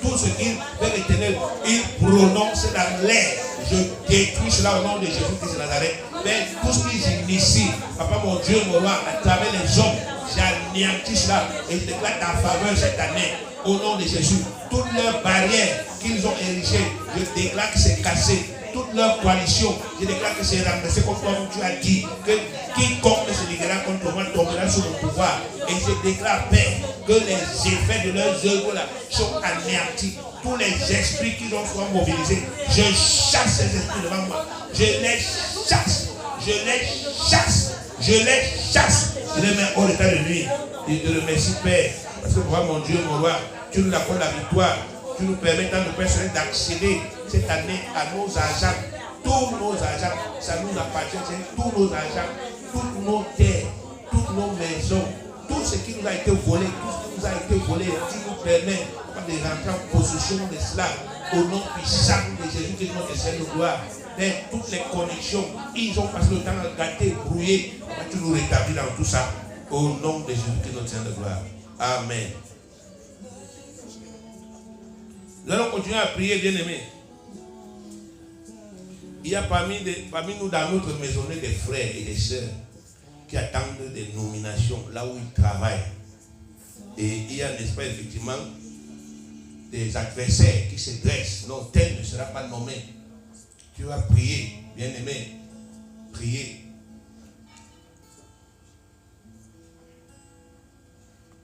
Tout ce qui, Père éternel, il prononce dans l'air, je détruis cela au nom de Jésus-Christ de Nazareth. Père, tout ce qu'ils initient, Papa, mon Dieu, mon roi, à travers les hommes, j'anéantis cela et je déclare ta faveur cette année au nom de Jésus. Toutes leurs barrières qu'ils ont érigées, je déclare que c'est cassé. Toute leur coalition, je déclare que c'est remplacé comme toi, tu as dit, que quiconque se liguera contre moi tombera sous le pouvoir. Et je déclare, Père, que les effets de leurs œuvres là sont anéantis. Tous les esprits qui ont souvent mobilisés, je chasse ces esprits devant moi. Je les chasse, je les chasse, je les chasse. Je les mets hors d'état de nuit. Et je te remercie, Père, parce que pour mon Dieu, mon roi, tu nous accordes la victoire. Tu nous permets dans nos personnels d'accéder cette année à nos agents. Tous nos agents, ça nous appartient. Tous nos agents, toutes nos terres, toutes nos maisons, tout ce qui nous a été volé, tout ce qui nous a été volé, tu nous permets de rentrer en possession de cela. Au nom puissant de Jésus-Christ, notre Seigneur de gloire. Mais toutes les connexions, ils ont passé le temps à gâter, brouiller. Tu nous rétablis dans tout ça. Au nom de Jésus-Christ, notre Seigneur de gloire. Amen. Nous allons continuer à prier, bien-aimés. Il y a parmi nous dans notre maisonnée des frères et des sœurs qui attendent des nominations là où ils travaillent. Et il y a, n'est-ce pas, effectivement, des adversaires qui se dressent. Non, tel ne sera pas nommé. Tu vas prier, bien-aimé. Prier.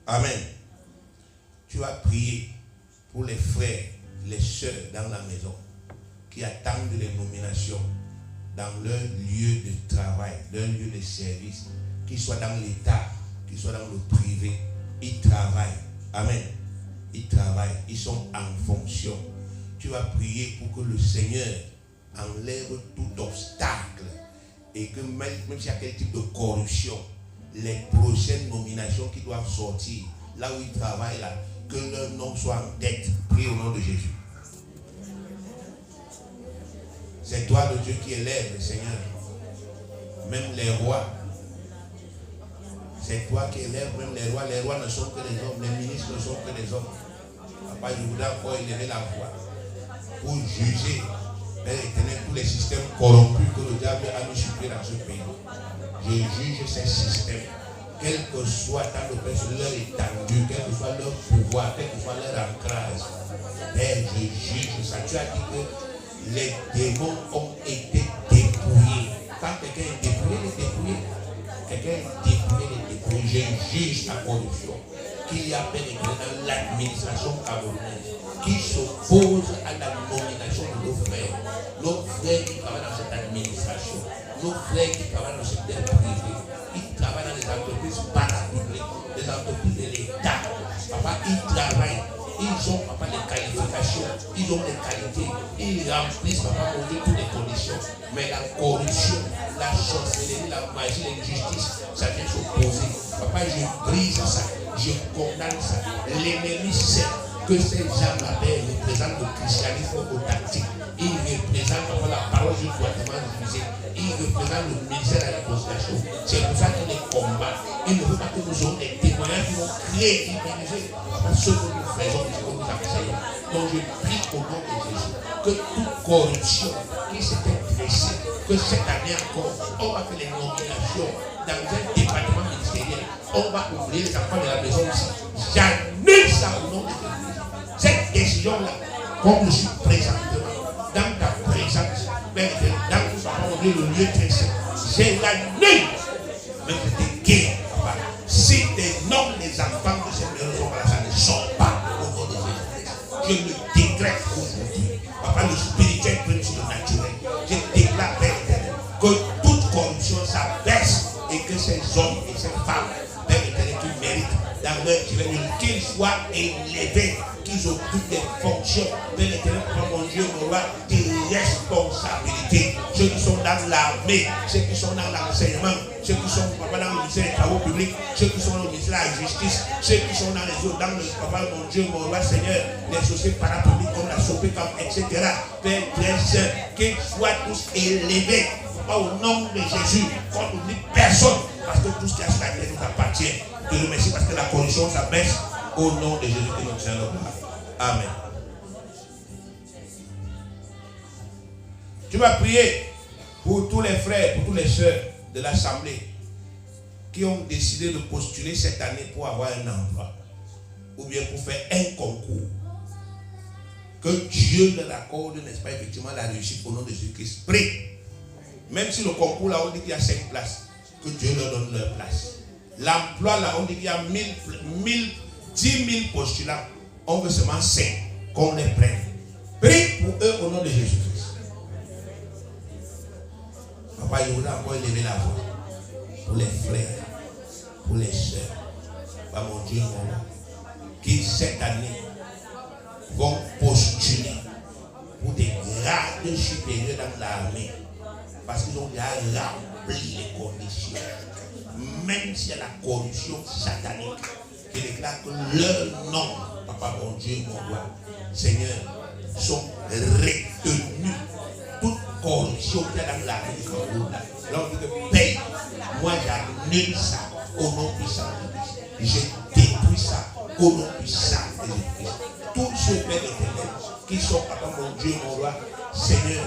Amen. Tu vas prier pour les frères, les sœurs dans la maison qui attendent les nominations dans leur lieu de travail, leur lieu de service, qu'ils soient dans l'État, qu'ils soient dans le privé. Ils travaillent. Amen. Ils travaillent. Ils sont en fonction. Tu vas prier pour que le Seigneur enlève tout obstacle et que même s'il y a quel type de corruption, les prochaines nominations qui doivent sortir, là où ils travaillent, là, que leur nom soit en tête. Prie au nom de Jésus. C'est toi le Dieu qui élève, Seigneur. Même les rois. C'est toi qui élèves même les rois. Les rois ne sont que des hommes. Les ministres ne sont que des hommes. Papa, je voudrais encore élever la voix pour juger, Père éternel, tous les systèmes corrompus que le diable a mis sur pied dans ce pays. Je juge ces systèmes. Quel que soit dans le Père, leur étendue, quel que soit leur pouvoir, quel que soit leur ancrage. Père, je juge ça. Tu as dit que les démons ont été dépouillés. Quand quelqu'un est dépouillé, il est dépouillé. Quelqu'un est dépouillé, il est dépouillé. Je juge la corruption qu'il y a dans l'administration camerounaise qui s'oppose à la nomination de nos frères. Nos frères qui travaillent dans cette administration, nos frères qui travaillent dans le secteur privé, ils travaillent dans les entreprises parapubliques, les entreprises de l'État. Papa, ils travaillent. Ils ont, papa, les qualifications, ils ont les qualités, ils remplissent, papa, pour eux, toutes les conditions. Mais la corruption, la sorcellerie, la magie, l'injustice, ça vient s'opposer. Papa, je brise ça, je condamne ça. L'ennemi sait que ces gens-là représentent le christianisme authentique. Ils représentent, papa, la parole du droitement divisé. Ils représentent le ministère de la réconciliation. C'est pour ça qu'ils les combattent. Il ne faut pas que nous ayons des témoignages qui vont crédibiliser ce que nous faisons, ce que nous enseignons. Donc je prie au nom de Jésus que toute corruption qui s'était dressée, que cette année encore, on va faire les nominations dans un département ministériel. On va ouvrir les enfants de la maison ici. J'annule ça au nom de Jésus. Cette décision-là, comme je suis présentement dans ta présence, dans le lieu très saint, j'ai l'annule. Mais je te guéris. Si des noms des enfants de cette maison, ça ne sort pas au nom de Jésus. Je le décrète aujourd'hui. Papa, le spirituel prime sur le naturel. Je déclare, Père éternel, que toute corruption s'abaisse et que ces hommes et ces femmes, Père éternel, qui méritent dans leur divinité, qu'ils soient élevés, qu'ils occupent des fonctions, Père éternel, mon Dieu, mon roi, des responsabilités. Ceux qui sont dans l'armée, ceux qui sont dans l'enseignement, ceux qui sont dans le ministère des travaux publics, ceux qui sont au ministère de la justice, ceux qui sont dans les autres, dans le papa, mon Dieu, mon roi Seigneur, les sociétés parapubliques comme la SOPECAM, etc. Père très saint, qu'ils soient tous élevés. Pas au nom de Jésus, qu'on n'oublie personne, parce que tout ce qui a sur la terre nous appartient. Je te remercie parce que la corruption s'abaisse au nom de Jésus que nous tiens. Amen. Tu vas prier pour tous les frères, pour tous les sœurs de l'Assemblée qui ont décidé de postuler cette année pour avoir un emploi ou bien pour faire un concours. Que Dieu leur accorde, n'est-ce pas, effectivement, la réussite au nom de Jésus-Christ. Prie. Même si le concours, là, on dit qu'il y a 5 places, que Dieu leur donne leur place. L'emploi, là, on dit qu'il y a 10 000 postulants. On veut seulement 5 qu'on les prenne. Prie pour eux au nom de Jésus-Christ. Papa, il voudrait encore élever la voix pour les frères, pour les sœurs. Par mon Dieu, mon roi, qui cette année vont postuler pour des grades supérieurs dans l'armée. Parce qu'ils ont déjà rempli les conditions. Même s'il y a la corruption satanique qui déclare que leur nom, papa, mon Dieu, mon roi, Seigneur, sont retenus. Toute corruption qu'il y a dans l'armée du Cameroun, là on dit que paye. Moi, j'annule ça au nom puissant de Jésus. Je détruis ça au nom puissant de Jésus. Tous ceux, Père éternel, qui sont, papa, mon Dieu, mon roi, Seigneur,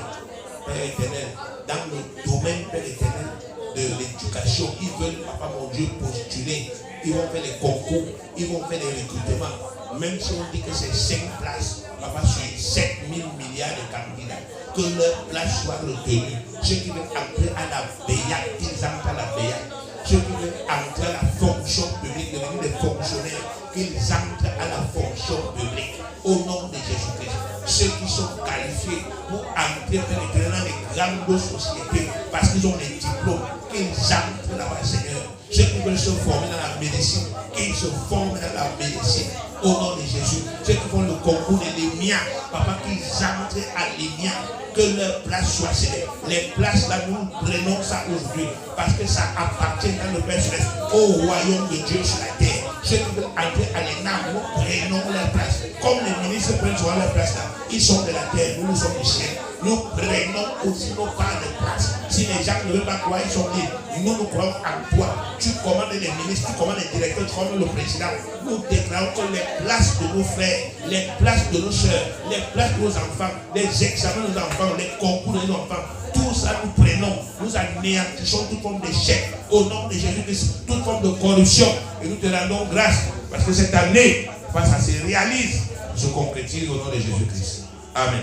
Père éternel, dans le domaine, Père éternel, de l'éducation, ils veulent, papa mon Dieu, postuler, ils vont faire les concours, ils vont faire les recrutements, même si on dit que c'est 5 places, papa, sur 7 000 milliards de candidats, que leur place soit retenue. Ceux qui veulent entrer à la BEAC, qu'ils entrent à la BEAC. Ceux qui veulent entrer à la fonction publique, devenir des fonctionnaires, qu'ils entrent à la fonction publique, au nom de Jésus-Christ. Ceux qui sont qualifiés pour entrer dans les grandes sociétés parce qu'ils ont les diplômes, qu'ils entrent là-bas, Seigneur. Ceux qui veulent se former dans la médecine, qu'ils se forment dans la médecine, au nom de Jésus. Ceux qui font le concours de l'EMIA, papa, qu'ils entrent à l'EMIA, que leur place soit scellée. Les places là, nous prenons ça aujourd'hui parce que ça appartient dans le Père Céleste au royaume de Dieu sur la terre. Ceux qui veulent entrer à l'ENAM, nous prenons leur place. Comme les ministres prennent souvent leur place là, ils sont de la terre, nous sommes du ciel. Nous prenons aussi nos parts de place. Si les gens ne veulent pas croire, ils sont libres. Nous croyons en toi. Tu commandes les ministres, tu commandes les directeurs, tu commandes le président. Nous déclarons que les places de nos frères, les places de nos soeurs, les places de nos enfants, les examens de nos enfants, les concours de nos enfants, tout ça nous prenons. Nous anéantissons toute forme d'échec au nom de Jésus-Christ, toute forme de corruption. Et nous te rendons grâce parce que cette année, ça se réalise, se concrétise au nom de Jésus-Christ. Amen.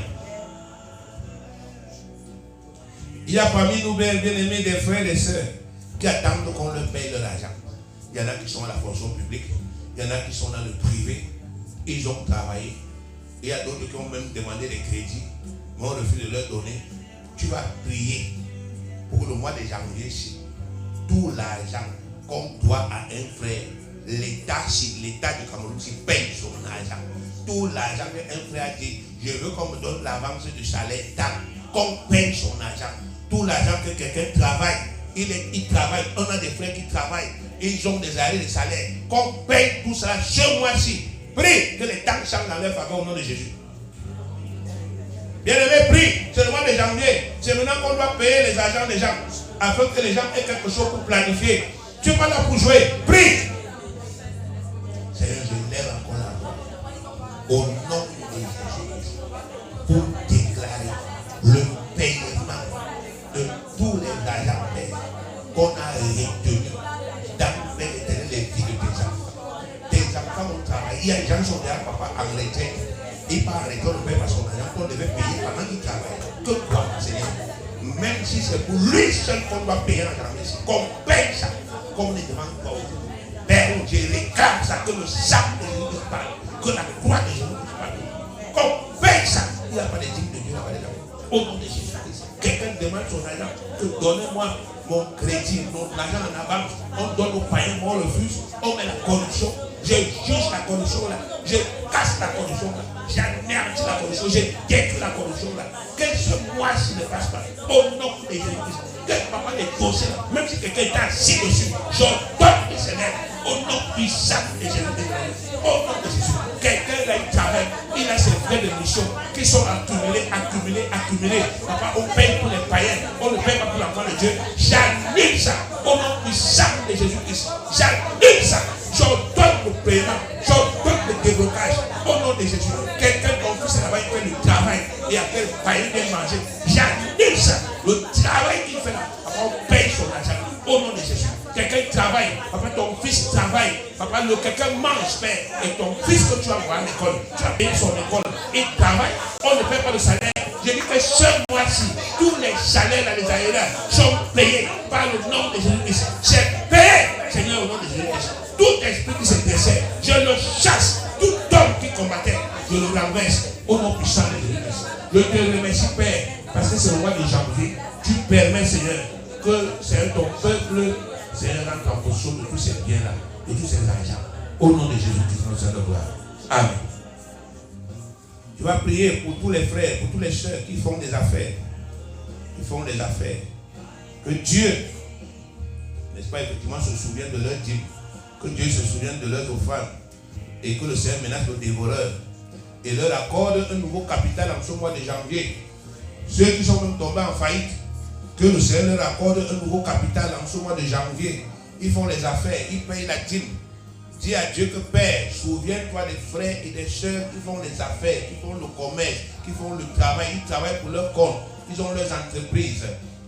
Il y a parmi nous, bien-aimés, des frères et des sœurs qui attendent qu'on leur paye leur argent. Il y en a qui sont à la fonction publique, il y en a qui sont dans le privé, ils ont travaillé. Il y a d'autres qui ont même demandé des crédits, mais on refuse de leur donner. Tu vas prier pour le mois de janvier, tout l'argent qu'on doit à un frère, l'État du Cameroun paye son argent. Tout l'argent qu'un frère a dit, je veux qu'on me donne l'avance du salaire, qu'on paye son argent. Tout l'argent que quelqu'un travaille, il travaille, on a des frères qui travaillent, ils ont des arrêts de salaire, qu'on paye tout ça ce mois-ci. Prie que les temps changent dans leur faveur au nom de Jésus. Bien-aimé, prie, c'est le mois de janvier, c'est maintenant qu'on doit payer les argents des gens, afin que les gens aient quelque chose pour planifier. Tu n'es pas là pour jouer, prie. Seigneur, je lève encore la voix au nom de Jésus pour déclarer le paiement de tous les argents qu'on a retenus dans l'éternel les vies de tes enfants. Tes enfants ont travaillé. Il y a des gens qui sont déjà papa en retraite. Et pas arrêter de payer par son argent qu'on devait payer pendant qu'il travaille. Que quoi, Seigneur? Même si c'est pour lui seul qu'on doit payer en janvier, qu'on paye ça, qu'on ne demande pas aujourd'hui. Père, je réclame ça, que le sang de Jésus parle, que la croix de Jésus parle, qu'on paye ça. Il n'y a pas de digne de Dieu là-bas. Au nom de Jésus-Christ, quelqu'un demande son argent, que donnez-moi mon crédit, mon argent en avance, on donne aux païens, on refuse, on met la corruption, je juge la corruption là, je casse la corruption là, j'anéantis la corruption, je détruis la corruption là, que ce mois-ci ne passe pas, au nom de Jésus-Christ, que papa les dossiers là, même si quelqu'un est assis dessus, je Jésus-Christ, j'annule ça. J'ordonne le paiement, j'ordonne le déblocage. Au nom de Jésus, quelqu'un dont fils là-bas, il fait le travail et après le payer de manger. J'annule ça. Le travail qu'il fait là, après on paye son argent. Au nom de Jésus. Quelqu'un travaille, papa, ton fils travaille, papa, quelqu'un mange, père, et ton fils que tu envoies à l'école, tu as payé son école, il travaille, on ne paie pas le salaire. Je dis que ce mois-ci, tous les salaires dans les aéroports sont payés par le nom de Jésus-Christ. C'est payé, Seigneur, au nom de Jésus-Christ. Tout esprit qui se décède, je le chasse. Tout homme qui combattait, je le renverse au nom puissant de Jésus-Christ. Je te remercie, Père, parce que c'est le mois de janvier. Tu permets, Seigneur, que c'est ton peuple, Seigneur, rentre en possession de tous ces biens-là, de tous ces argents. Au nom de Jésus-Christ, notre Seigneur de gloire. Amen. Tu vas prier pour tous les frères, pour tous les sœurs qui font des affaires. Qui font des affaires. Que Dieu, n'est-ce pas, effectivement, se souvienne de leur dîme. Que Dieu se souvienne de leurs offrandes. Et que le Seigneur menace le dévoreur. Et leur accorde un nouveau capital en ce mois de janvier. Ceux qui sont même tombés en faillite, que le Seigneur leur accorde un nouveau capital en ce mois de janvier. Ils font les affaires, ils payent la dîme. Dis à Dieu que Père, souviens-toi des frères et des sœurs qui font les affaires, qui font le commerce, qui font le travail, ils travaillent pour leur compte, ils ont leurs entreprises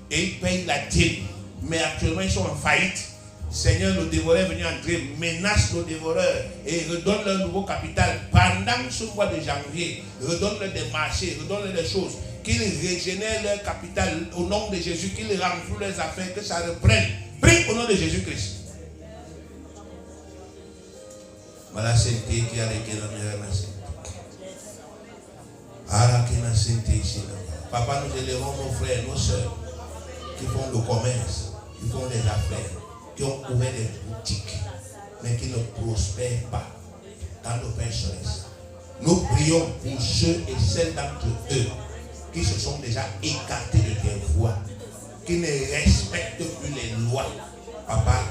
et ils payent la dîme. Mais actuellement ils sont en faillite. Seigneur, le dévoreur est venu entrer, menace le dévoreur et redonne leur nouveau capital pendant ce mois de janvier. Redonne-leur des marchés, redonne-leur des choses, qu'ils régénèrent leur capital au nom de Jésus, qu'ils remplissent leurs affaires, que ça reprenne. Prie au nom de Jésus-Christ. Voilà, c'est qui a été la Papa, nous élevons nos frères, nos soeurs qui font le commerce, qui font les affaires, qui ont ouvert des boutiques, mais qui ne prospèrent pas dans nos Pères célestes. Nous prions pour ceux et celles d'entre eux qui se sont déjà écartés de tes voies, qui ne respectent plus les lois. Papa,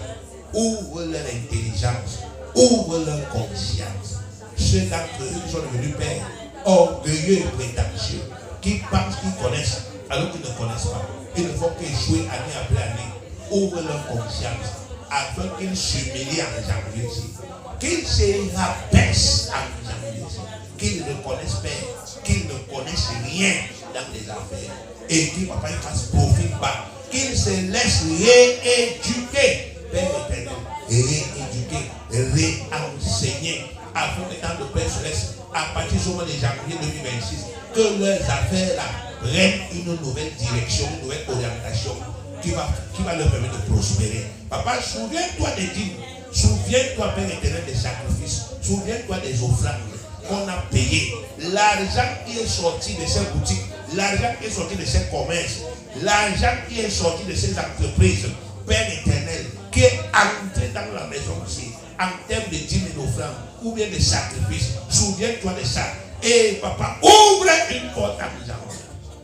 ouvre leur intelligence, ouvre leur conscience. Ceux d'entre eux qui sont devenus pères, orgueilleux et prétentieux, qui pensent qu'ils connaissent alors qu'ils ne connaissent pas. Ils ne font qu'échouer année après année. Ouvre leur conscience afin qu'ils s'humilient en janvier, qu'ils se rabaissent en janvier, qu'ils reconnaissent Père, qu'ils ne connaissent rien dans les affaires et qu'ils, papa, ils fassent profil bas, qu'ils se laissent rééduquer, Père éternel, rééduquer, réenseigner, afin que dans le Père céleste, à partir du mois de janvier 2026, que leurs affaires là prennent une nouvelle direction, une nouvelle orientation qui va leur permettre de prospérer. Papa, souviens-toi des dîmes, souviens-toi, Père éternel, des sacrifices, souviens-toi des offrandes qu'on a payées, l'argent qui est sorti de ces boutiques, l'argent qui est sorti de ces commerces, l'argent qui est sorti de ces entreprises, Père éternel, qui est entré dans la maison aussi, en termes de dîmes et d'offrandes, ou bien de sacrifices, souviens-toi de ça. Et papa, ouvre une porte à nous.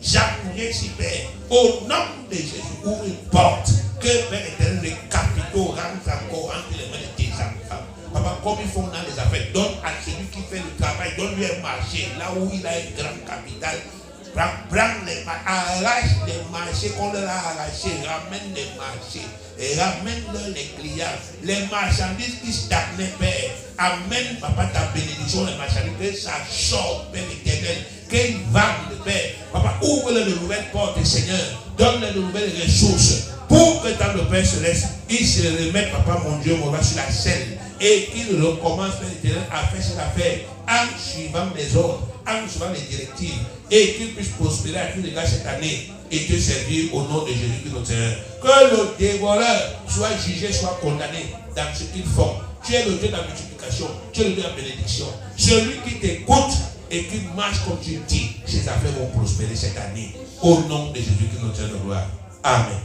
Janvier, si Père, au nom de Jésus, ouvre une porte, que Père éternel, les capitaux rentrent encore entre les mains de tes enfants. Papa, comme ils font dans les affaires, donne à celui qui fait le travail, donne-lui un marché, là où il a un grand capital. Arrache les marchés qu'on leur a arrachés, ramène les marchés, et ramène-leur les clients, les marchandises qui stagnaient, Père. Amène, papa, ta bénédiction, les marchandises, que ça sorte, Père éternel, qu'ils vendent, Père. Papa, ouvre-leur de nouvelles portes, Seigneur, donne-leur de nouvelles ressources, pour que dans le Père céleste, ils se remettent, papa, mon Dieu, mon roi, sur la scène, et qu'ils recommencent, Père éternel, à faire cette affaire en suivant les ordres, en suivant les directives, et qu'ils puissent prospérer à tous les gars cette année et te servir au nom de Jésus-Christ notre Seigneur. Que le dévoreur soit jugé, soit condamné dans ce qu'ils font. Tu es le Dieu de la multiplication, tu es le Dieu de la bénédiction. Celui qui t'écoute et qui marche comme tu dis, ses affaires vont prospérer cette année. Au nom de Jésus-Christ notre Seigneur de gloire. Amen.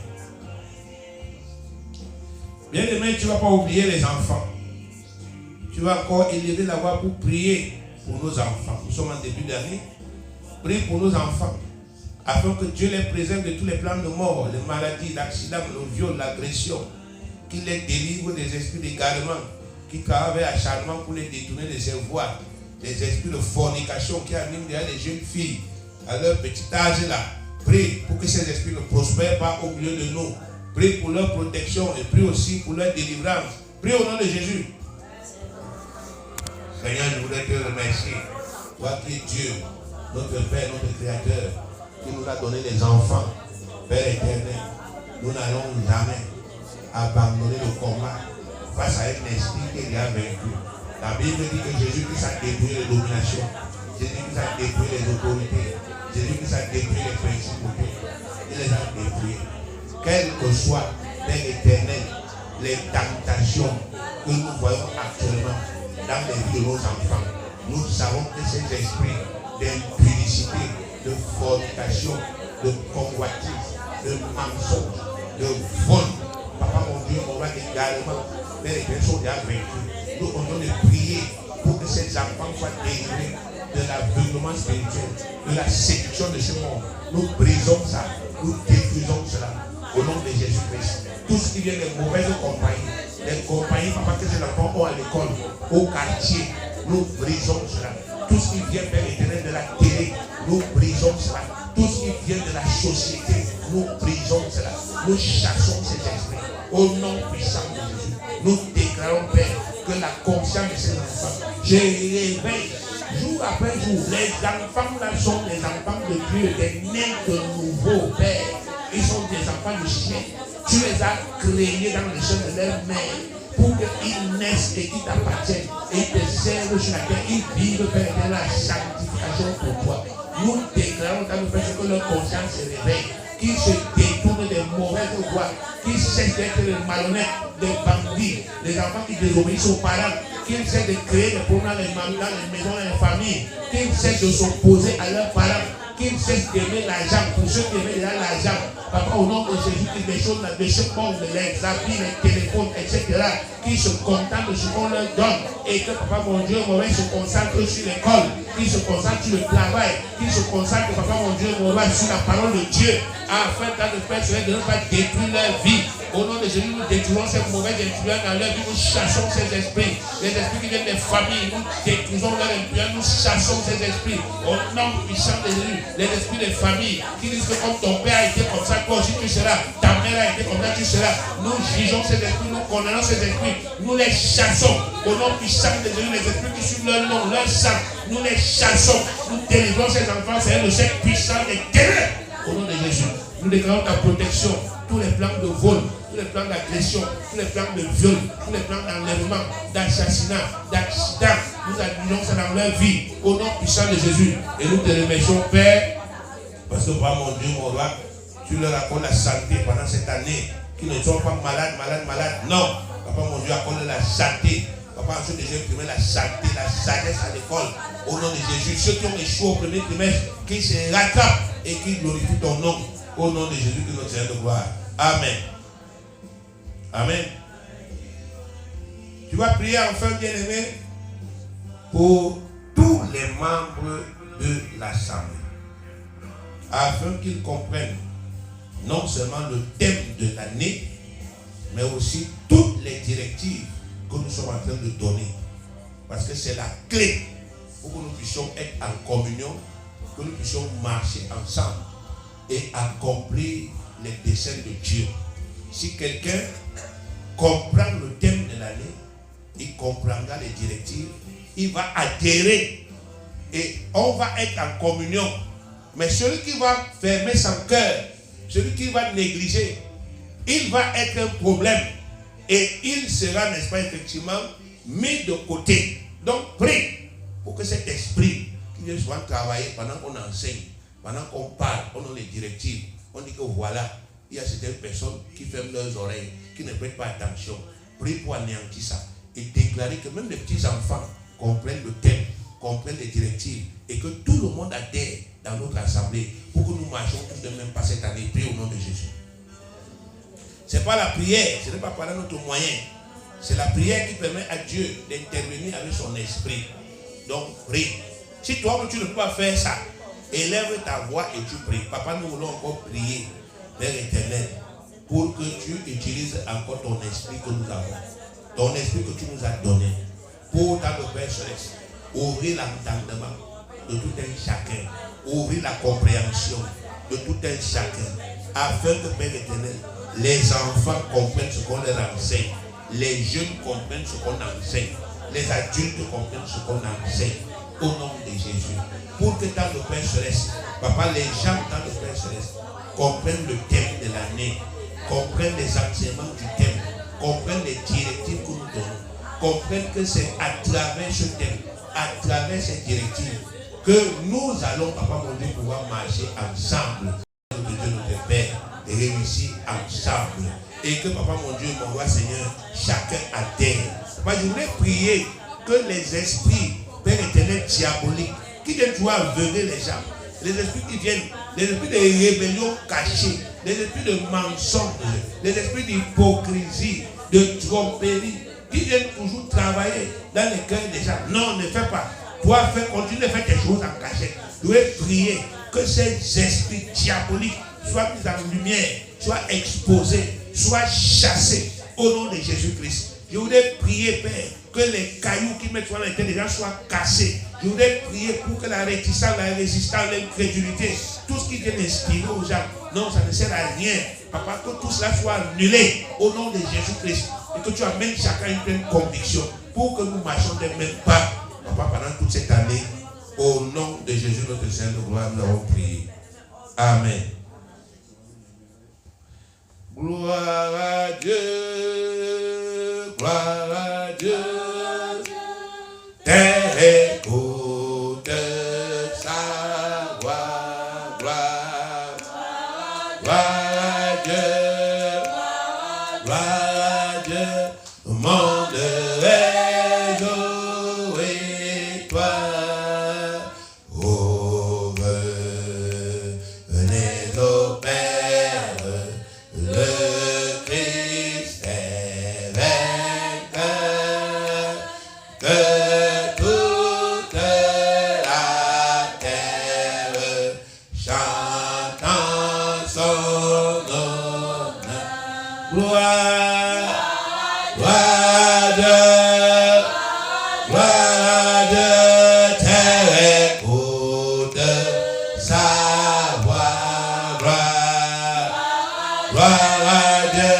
Bien aimé, tu ne vas pas oublier les enfants. Tu vas encore élever la voix pour prier pour nos enfants. Nous sommes en début d'année. Prie pour nos enfants, afin que Dieu les préserve de tous les plans de mort, les maladies, l'accident, le viol, l'agression, qu'il les délivre des esprits d'égarement, qui travaillent acharnement pour les détourner de ses voies, des esprits de fornication qui animent derrière les jeunes filles à leur petit âge là. Prie pour que ces esprits ne prospèrent pas au milieu de nous, Prie pour leur protection et prie aussi pour leur délivrance. Prie au nom de Jésus. Seigneur, je voudrais te remercier. Toi qui es Dieu, notre Père, notre Créateur, qui nous a donné des enfants. Père éternel, nous n'allons jamais abandonner le combat face à un esprit qui a vaincu. La Bible dit que Jésus-Christ a détruit les dominations. Jésus-Christ a détruit les autorités. Jésus-Christ a détruit les principautés. Il les a détruits. Quel que soit, Père éternel, les tentations que nous voyons actuellement dans les vies de nos enfants, nous savons que ces esprits d'impudicité, de fornication, de convoitise, de mensonge, de vol, Papa mon Dieu, on va également, Père éternel, sont déjà vaincus. Nous continuons de prier pour que ces enfants soient délivrés de l'aveuglement spirituel, de la séduction de ce monde. Nous brisons ça, nous détruisons cela au nom de Jésus-Christ. Tout ce qui vient des mauvaises compagnies, les compagnies, papa, que ces enfants ont à l'école, au quartier, nous brisons cela. Tout ce qui vient, Père éternel, de la télé, nous brisons cela. Tout ce qui vient de la société, nous brisons cela. Nous chassons ces esprits au nom puissant de Jésus. Nous déclarons, Père, que la conscience de ces enfants, je réveille jour après jour. Les enfants là sont des enfants de Dieu, des nés de nouveau, Père. Ils sont des enfants du ciel. Tu les as créés dans le sein de leur mère pour qu'ils naissent et qu'ils t'appartiennent et ils te servent sur la terre. Ils vivent, Père, de la sanctification pour toi. Nous déclarons dans le Père que leur conscience se réveille, qu'ils se détournent des mauvaises voies, qu'ils cessent d'être des malhonnêtes, des bandits, des enfants qui désobéissent aux parents, qu'ils cessent de créer des problèmes dans les maisons, dans les familles, qu'ils cessent de s'opposer à leurs parents, qu'ils cessent d'aimer l'argent, pour ceux qui aiment déjà l'argent. Papa, au nom de Jésus, que des choses de ce monde, les habits, les téléphones, etc., qui se contentent de ce qu'on leur donne, et que, Papa, mon Dieu, mon Père, se concentre sur l'école, qui se concentre sur le travail, qui se concentre, Papa, mon Dieu, mon Père, sur la parole de Dieu, afin de faire cela, de ne pas détruire leur vie. Au nom de Jésus, nous détruisons ces mauvaises influences dans leur vie, nous chassons ces esprits, les esprits qui viennent des familles, nous détruisons leurs influences, nous chassons ces esprits. Au nom puissant de Jésus, les esprits des familles qui disent que comme ton père a été comme ça, toi aussi tu seras, ta mère a été comme ça, tu seras. Nous jugeons ces esprits, nous condamnons ces esprits, nous les chassons. Au nom puissant de Jésus, les esprits qui suivent leur nom, leur sang, nous les chassons. Nous délivrons ces enfants, c'est le chef puissant des ténèbres. Au nom de Jésus, nous déclarons ta protection, tous les plans de vol, tous les plans d'agression, tous les plans de viol, tous les plans d'enlèvement, d'assassinat, d'accident, nous annulons ça dans leur vie, au nom puissant de Jésus. Et nous te remercions, Père, parce que, Papa, mon Dieu, mon roi, tu leur accordes la santé pendant cette année, qu'ils ne sont pas malades. Non, Papa, mon Dieu, accorde la santé. Papa, ensuite, déjà, primaire, la santé, la sagesse à l'école, au nom de Jésus. Ceux qui ont échoué au premier trimestre, qu'ils se rattrapent et qu'ils glorifient ton nom, au nom de Jésus, que notre Seigneur de gloire. Amen. Amen. Tu vas prier enfin, bien-aimé, pour tous les membres de l'Assemblée, afin qu'ils comprennent non seulement le thème de l'année, mais aussi toutes les directives que nous sommes en train de donner. Parce que c'est la clé pour que nous puissions être en communion, que nous puissions marcher ensemble et accomplir les desseins de Dieu. Si quelqu'un comprend le thème de l'année, il comprendra les directives, il va adhérer et on va être en communion. Mais celui qui va fermer son cœur, celui qui va négliger, il va être un problème et il sera, n'est-ce pas, effectivement, mis de côté. Donc, prie pour que cet esprit qui vient souvent travailler pendant qu'on enseigne, pendant qu'on parle, on a les directives, on dit que voilà, il y a certaines personnes qui ferment leurs oreilles, qui ne prêtent pas attention. Prie pour anéantir ça et déclarer que même les petits enfants comprennent le thème, comprennent les directives et que tout le monde adhère dans notre assemblée pour que nous marchions tous de même pas cette année. Prie au nom de Jésus. Ce n'est pas la prière, ce n'est pas par notre moyen. C'est la prière qui permet à Dieu d'intervenir avec son esprit. Donc, prie. Si toi, tu ne peux pas faire ça, élève ta voix et tu pries. Papa, nous voulons encore prier, Père éternel, pour que tu utilises encore ton esprit que nous avons. Ton esprit que tu nous as donné. Pour ta Père céleste, ouvrir l'entendement de tout un chacun. Ouvrir la compréhension de tout un chacun. Afin que, Père éternel, Les enfants comprennent ce qu'on leur enseigne. Les jeunes comprennent ce qu'on enseigne. Les adultes comprennent ce qu'on enseigne. Au nom de Jésus. Pour que dans le Père Céleste, papa, les gens dans le Père Céleste comprennent le thème de l'année, comprennent les enseignements du thème, comprennent les directives que nous donnons, comprennent que c'est à travers ce thème, à travers ces directives, que nous allons, papa mon Dieu, pouvoir marcher ensemble. De Dieu notre Père, et réussir ensemble. Et que papa mon Dieu, mon roi Seigneur, chacun adhère. Papa, je voulais prier que les esprits, Père éternel, diaboliques, qui viennent pouvoir aveugler les gens, les esprits qui viennent, les esprits de rébellion cachée, les esprits de mensonge, les esprits d'hypocrisie, de tromperie, qui viennent toujours travailler dans les cœurs des gens. Non, ne fais pas. Toi, continue de faire tes choses en cachette. Je voulais prier que ces esprits diaboliques soient mis en lumière, soient exposés, soient chassés au nom de Jésus-Christ. Je voudrais prier, Père, que les cailloux qui mettent sur la tête des gens soient cassés. Je voudrais prier pour que la réticence, la résistance, l'incrédulité, tout ce qui vient inspirer aux gens, non, ça ne sert à rien. Papa, que tout cela soit annulé au nom de Jésus-Christ. Et que tu amènes chacun une pleine conviction pour que nous marchions des mêmes pas. Papa, pendant toute cette année, au nom de Jésus, notre Seigneur de gloire, nous avons prié. Amen. Gloire à Dieu, gloire à Dieu. Terre écoute sa voix, gloire, gloire à Dieu, gloire à Dieu. Le monde est loué, toi. Oh, venez au Père, le Christ est vainqueur, que toute la terre chante en son honneur. Gloire, gloire de, gloire de terre, écoute sa voix, gloire, gloire à Dieu,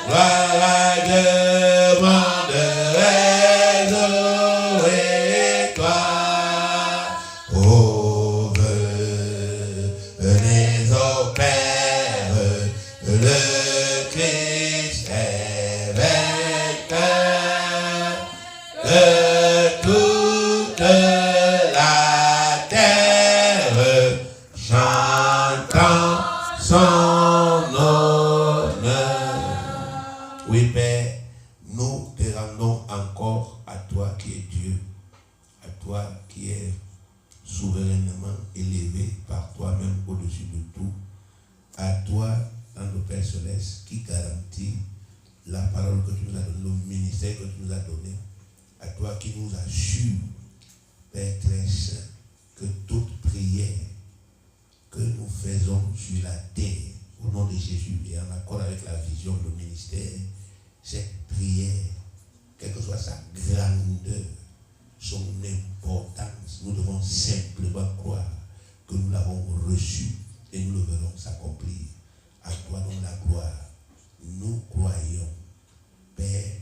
gloire à Dieu, monde réseau et toi. Oh, venez au Père, le Christ est vainqueur, que toute la terre chantant son honneur. Oui, Père, nous te rendons encore à toi qui es Dieu, à toi qui es souverainement élevé par toi-même au-dessus de tout, à toi, dans le Père Céleste, qui garantit la parole que tu nous as donnée, le ministère que tu nous as donné, à toi qui nous assure, Père très saint, que toute prière que nous faisons sur la terre, au nom de Jésus, et en accord avec la vision du ministère, cette prière, quelle que soit sa grandeur, son importance, nous devons simplement croire que nous l'avons reçu et nous le verrons s'accomplir. À toi donc la gloire. Nous croyons, Père,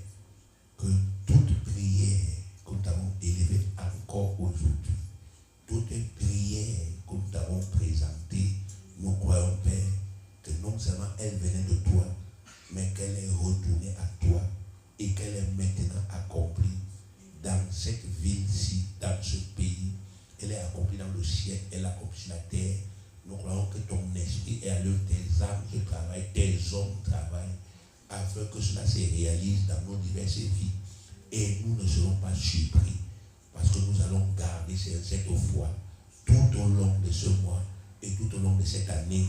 que toute prière que nous avons élevée encore aujourd'hui, toute prière que nous avons présentée, nous croyons, Père, que non seulement elle venait de toi, mais qu'elle est retournée à toi et qu'elle est maintenant accomplie dans cette ville-ci, dans ce pays. Elle est accomplie dans le ciel, elle est accomplie sur la terre. Nous croyons que ton esprit est à l'œuvre, tes âmes travaillent, tes hommes travaillent, afin que cela se réalise dans nos diverses vies. Et nous ne serons pas surpris, parce que nous allons garder cette foi tout au long de ce mois et tout au long de cette année,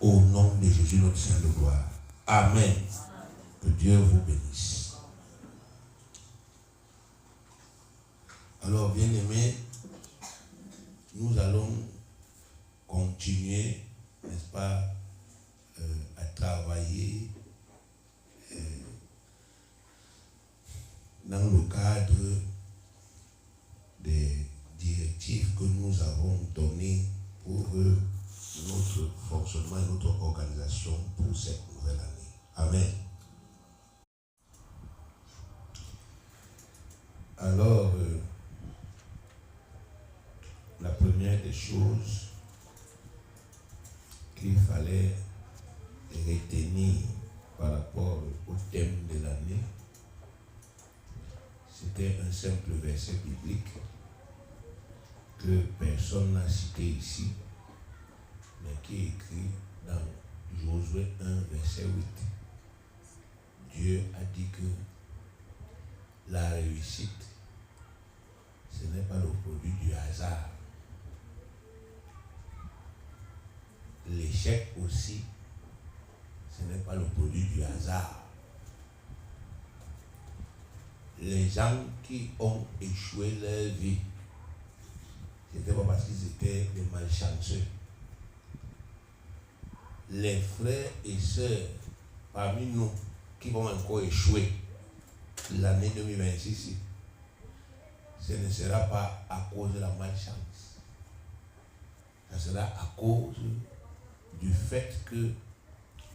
au nom de Jésus, notre Saint de gloire. Amen. Que Dieu vous bénisse. Alors, bien-aimés, nous allons continuer, n'est-ce pas, à travailler dans le cadre des directives que nous avons données pour notre fonctionnement et notre organisation. bénédiction pour cette nouvelle année. Amen. Alors, la première des choses qu'il fallait retenir par rapport au thème de l'année, c'était un simple verset biblique que personne n'a cité ici, mais qui est écrit dans Josué 1, verset 8. Dieu a dit que la réussite, ce n'est pas le produit du hasard. L'échec aussi, ce n'est pas le produit du hasard. Les gens qui ont échoué leur vie, ce n'était pas parce qu'ils étaient des malchanceux. Les frères et sœurs parmi nous qui vont encore échouer l'année 2026, ce ne sera pas à cause de la malchance. Ça sera à cause du fait que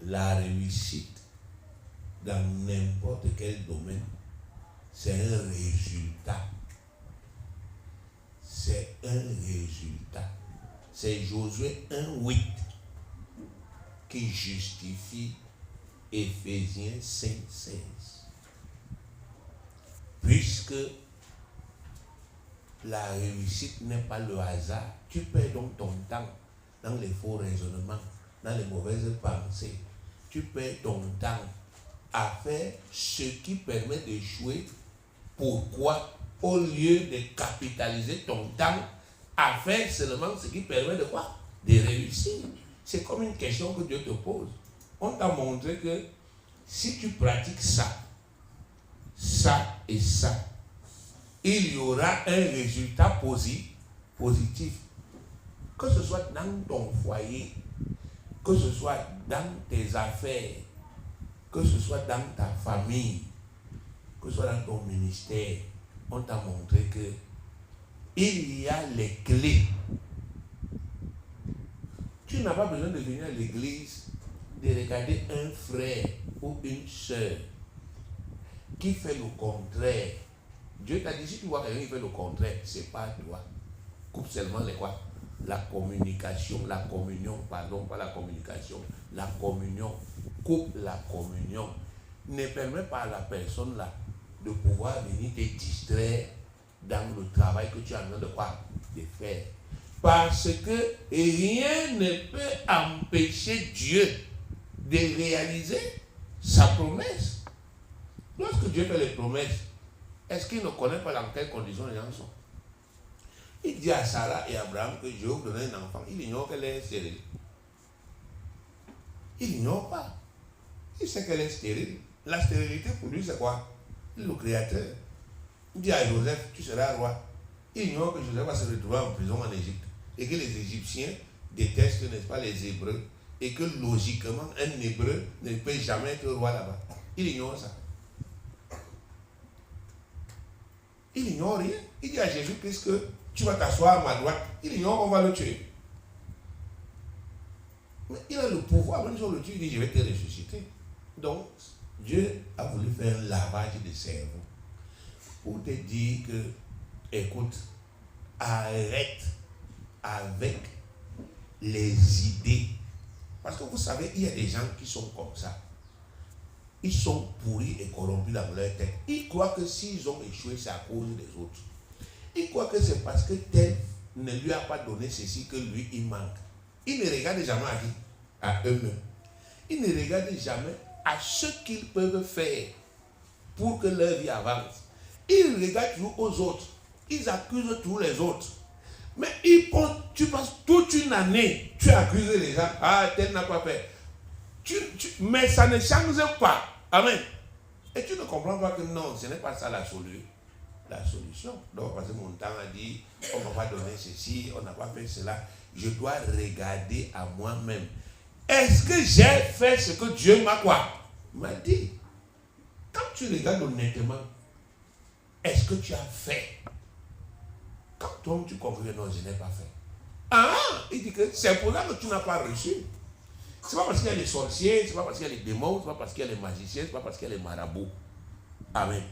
la réussite dans n'importe quel domaine, c'est un résultat. C'est un résultat. C'est Josué 1:8 qui justifie Éphésiens 5:16. Puisque la réussite n'est pas le hasard, tu perds donc ton temps dans les faux raisonnements, dans les mauvaises pensées. Tu perds ton temps à faire ce qui permet d'échouer. Pourquoi, au lieu de capitaliser ton temps à faire seulement ce qui permet de quoi? De réussir. C'est comme une question que Dieu te pose. On t'a montré que si tu pratiques ça, ça et ça, il y aura un résultat positif. Que ce soit dans ton foyer, que ce soit dans tes affaires, que ce soit dans ta famille, que ce soit dans ton ministère, on t'a montré que il y a les clés. Tu n'as pas besoin de venir à l'église, de regarder un frère ou une soeur qui fait le contraire. Dieu t'a dit, si tu vois quelqu'un qui fait le contraire, c'est pas toi. Coupe seulement les quoi? La communication, la communion, pardon, pas la communication, la communion. Coupe la communion. Ne permet pas à la personne là de pouvoir venir te distraire dans le travail que tu as en train de quoi? De faire. Parce que rien ne peut empêcher Dieu de réaliser sa promesse. Lorsque Dieu fait les promesses, est-ce qu'il ne connaît pas dans quelles conditions les gens sont? Il dit à Sarah et à Abraham que je vais vous donner un enfant. Il ignore qu'elle est stérile. Il n'ignore pas. Il sait qu'elle est stérile. La stérilité pour lui, c'est quoi? Il est le créateur. Il dit à Joseph, tu seras roi. Il ignore que Joseph va se retrouver en prison en Égypte. Et que les Égyptiens détestent, n'est-ce pas, les Hébreux. Et que logiquement, un Hébreu ne peut jamais être roi là-bas. Il ignore ça. Il ignore rien. Il dit à Jésus-Christ que tu vas t'asseoir à ma droite. Il ignore qu'on va le tuer. Mais il a le pouvoir, même si on le tue, il dit je vais te ressusciter. Donc, Dieu a voulu faire un lavage de cerveau pour te dire que, écoute, arrête avec les idées. Parce que vous savez, il y a des gens qui sont comme ça. Ils sont pourris et corrompus dans leur tête. Ils croient que s'ils ont échoué, c'est à cause des autres. Ils croient que c'est parce que tel ne lui a pas donné ceci que lui, il manque. Ils ne regardent jamais à qui? À eux-mêmes. Ils ne regardent jamais à ce qu'ils peuvent faire pour que leur vie avance. Ils regardent toujours aux autres. Ils accusent tous les autres. Mais tu passes toute une année, tu accuses les gens. Ah, tel n'a pas fait. Mais ça ne change pas. Amen. Et tu ne comprends pas que non, ce n'est pas ça la solution. Donc, parce que mon temps a dit, on ne m'a pas donné ceci, on n'a pas fait cela. Je dois regarder à moi-même. Est-ce que j'ai fait ce que Dieu m'a quoi? M'a dit. Quand tu regardes honnêtement, est-ce que tu as fait? Quand toi tu comprends que non, je n'ai pas fait. Ah, il dit que c'est pour ça que tu n'as pas reçu. Ce n'est pas parce qu'il y a les sorciers, ce n'est pas parce qu'il y a les démons, ce n'est pas parce qu'il y a les magiciens, ce n'est pas parce qu'il y a les marabouts. Amen.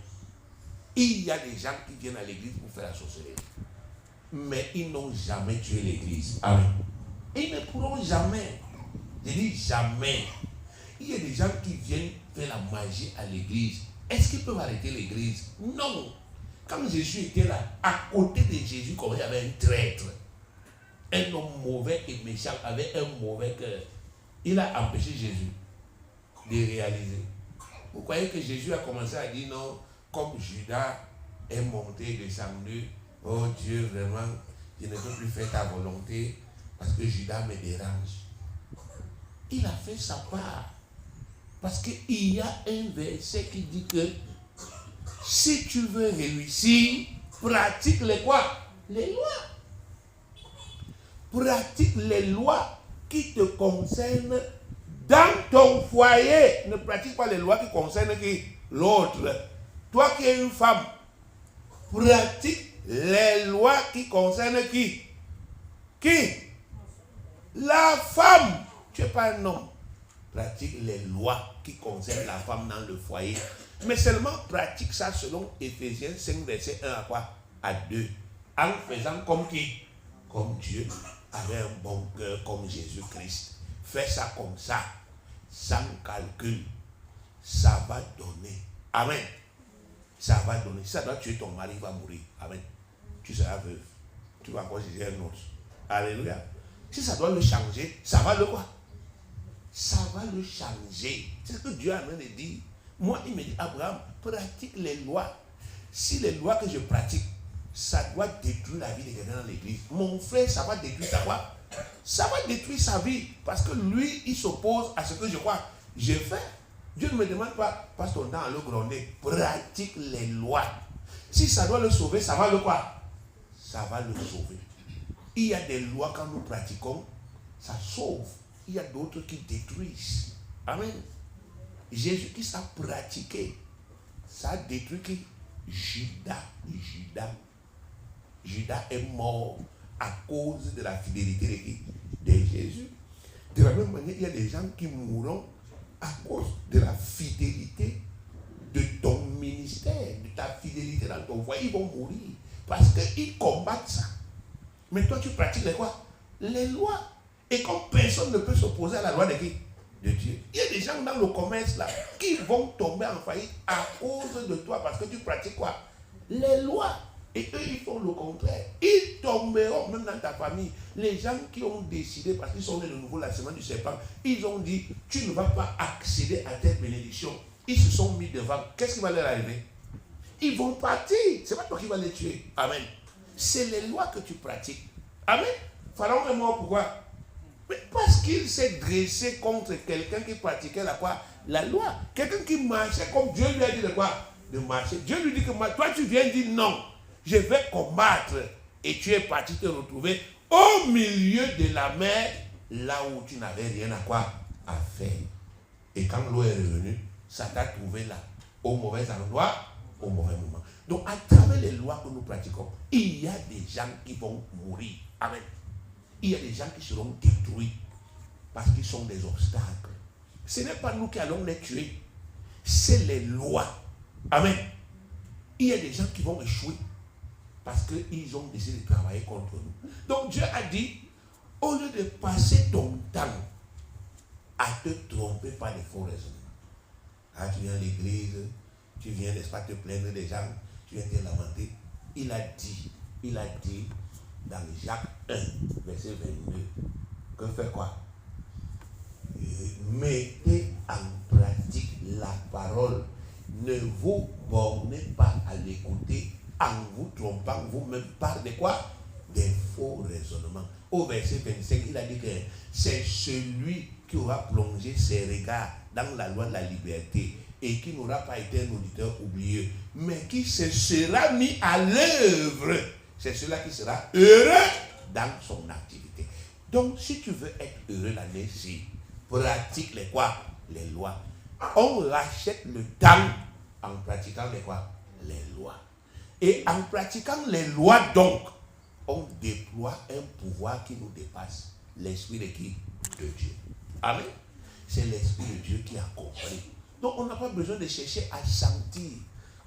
Il y a des gens qui viennent à l'église pour faire la sorcellerie. Mais ils n'ont jamais tué l'église. Amen. Ils ne pourront jamais. Je dis jamais. Il y a des gens qui viennent faire la magie à l'église. Est-ce qu'ils peuvent arrêter l'église? Non. Quand Jésus était là, à côté de Jésus, comme il y avait un traître, un homme mauvais et méchant avec un mauvais cœur. Il a empêché Jésus de réaliser. Vous croyez que Jésus a commencé à dire non, comme Judas est monté et descendu, oh Dieu, vraiment, je ne peux plus faire ta volonté parce que Judas me dérange. Il a fait sa part. Parce qu'il y a un verset qui dit que si tu veux réussir, pratique les quoi? Les lois. Pratique les lois qui te concernent dans ton foyer. Ne pratique pas les lois qui concernent qui? L'autre. Toi qui es une femme, pratique les lois qui concernent qui? Qui? La femme. Tu n'es pas un homme. Pratique les lois qui concernent la femme dans le foyer. Mais seulement pratique ça selon Éphésiens 5, verset 1 à quoi? À 2. En faisant comme qui? Comme Dieu avait un bon cœur, comme Jésus-Christ. Fais ça comme ça, sans calcul. Ça va donner. Amen. Ça va donner. Si ça doit tuer ton mari, il va mourir. Amen. Tu seras veuve. Tu vas encore chercher un autre. Alléluia. Si ça doit le changer, ça va le quoi? Ça va le changer. C'est ce que Dieu a même dit. Moi, il me dit, Abraham, pratique les lois. Si les lois que je pratique, ça doit détruire la vie de quelqu'un dans l'église. Mon frère, ça va détruire sa quoi? Ça va détruire sa vie. Parce que lui, il s'oppose à ce que je crois. Je fais. Dieu ne me demande pas, passe ton temps à le gronder. Pratique les lois. Si ça doit le sauver, ça va le quoi? Ça va le sauver. Il y a des lois quand nous pratiquons, ça sauve. Il y a d'autres qui détruisent. Amen. Jésus qui s'est pratiqué, ça a détruit qui? Judas. Judas est mort à cause de la fidélité de Jésus. De la même manière, il y a des gens qui mourront à cause de la fidélité de ton ministère, de ta fidélité dans ton foyer. Ils vont mourir parce qu'ils combattent ça. Mais toi, tu pratiques les quoi? Les lois. Et comme personne ne peut s'opposer à la loi de qui? De Dieu. Il y a des gens dans le commerce là qui vont tomber en faillite à cause de toi parce que tu pratiques quoi? Les lois. Et eux, ils font le contraire. Ils tomberont même dans ta famille. Les gens qui ont décidé, parce qu'ils sont nés de nouveau la semaine du serpent, ils ont dit, tu ne vas pas accéder à tes bénédictions. Ils se sont mis devant. Qu'est-ce qui va leur arriver? Ils vont partir. Ce n'est pas toi qui vas les tuer. Amen. C'est les lois que tu pratiques. Amen. Pharaon est mort pourquoi? Mais parce qu'il s'est dressé contre quelqu'un qui pratiquait la quoi? La loi. Quelqu'un qui marchait comme Dieu lui a dit de quoi? De marcher. Dieu lui dit que toi tu viens dire non. Je vais combattre. Et tu es parti te retrouver au milieu de la mer, là où tu n'avais rien à quoi? À faire. Et quand l'eau est revenue, ça t'a trouvé là, au mauvais endroit, au mauvais moment. Donc à travers les lois que nous pratiquons, il y a des gens qui vont mourir. Amen. Il y a des gens qui seront détruits parce qu'ils sont des obstacles. Ce n'est pas nous qui allons les tuer. C'est les lois. Amen. Il y a des gens qui vont échouer parce qu'ils ont décidé de travailler contre nous. Donc Dieu a dit, au lieu de passer ton temps à te tromper par des faux raisonnements. Ah, tu viens à l'église, tu viens, n'est-ce pas, te plaindre des gens, tu viens te lamenter. Il a dit dans Jacques 1, verset 22, que fait quoi? Mettez en pratique la parole. Ne vous bornez pas à l'écouter en vous trompant vous-même par de quoi? Des faux raisonnements. Au verset 25, il a dit que c'est celui qui aura plongé ses regards dans la loi de la liberté et qui n'aura pas été un auditeur oublieux, mais qui se sera mis à l'œuvre. C'est celui-là qui sera heureux dans son activité. Donc, si tu veux être heureux l'année-ci, pratique les quoi? Les lois. On rachète le temps en pratiquant les quoi? Les lois. Et en pratiquant les lois, donc, on déploie un pouvoir qui nous dépasse. L'esprit de qui? De Dieu. Amen. C'est l'Esprit de Dieu qui a compris. Donc on n'a pas besoin de chercher à sentir.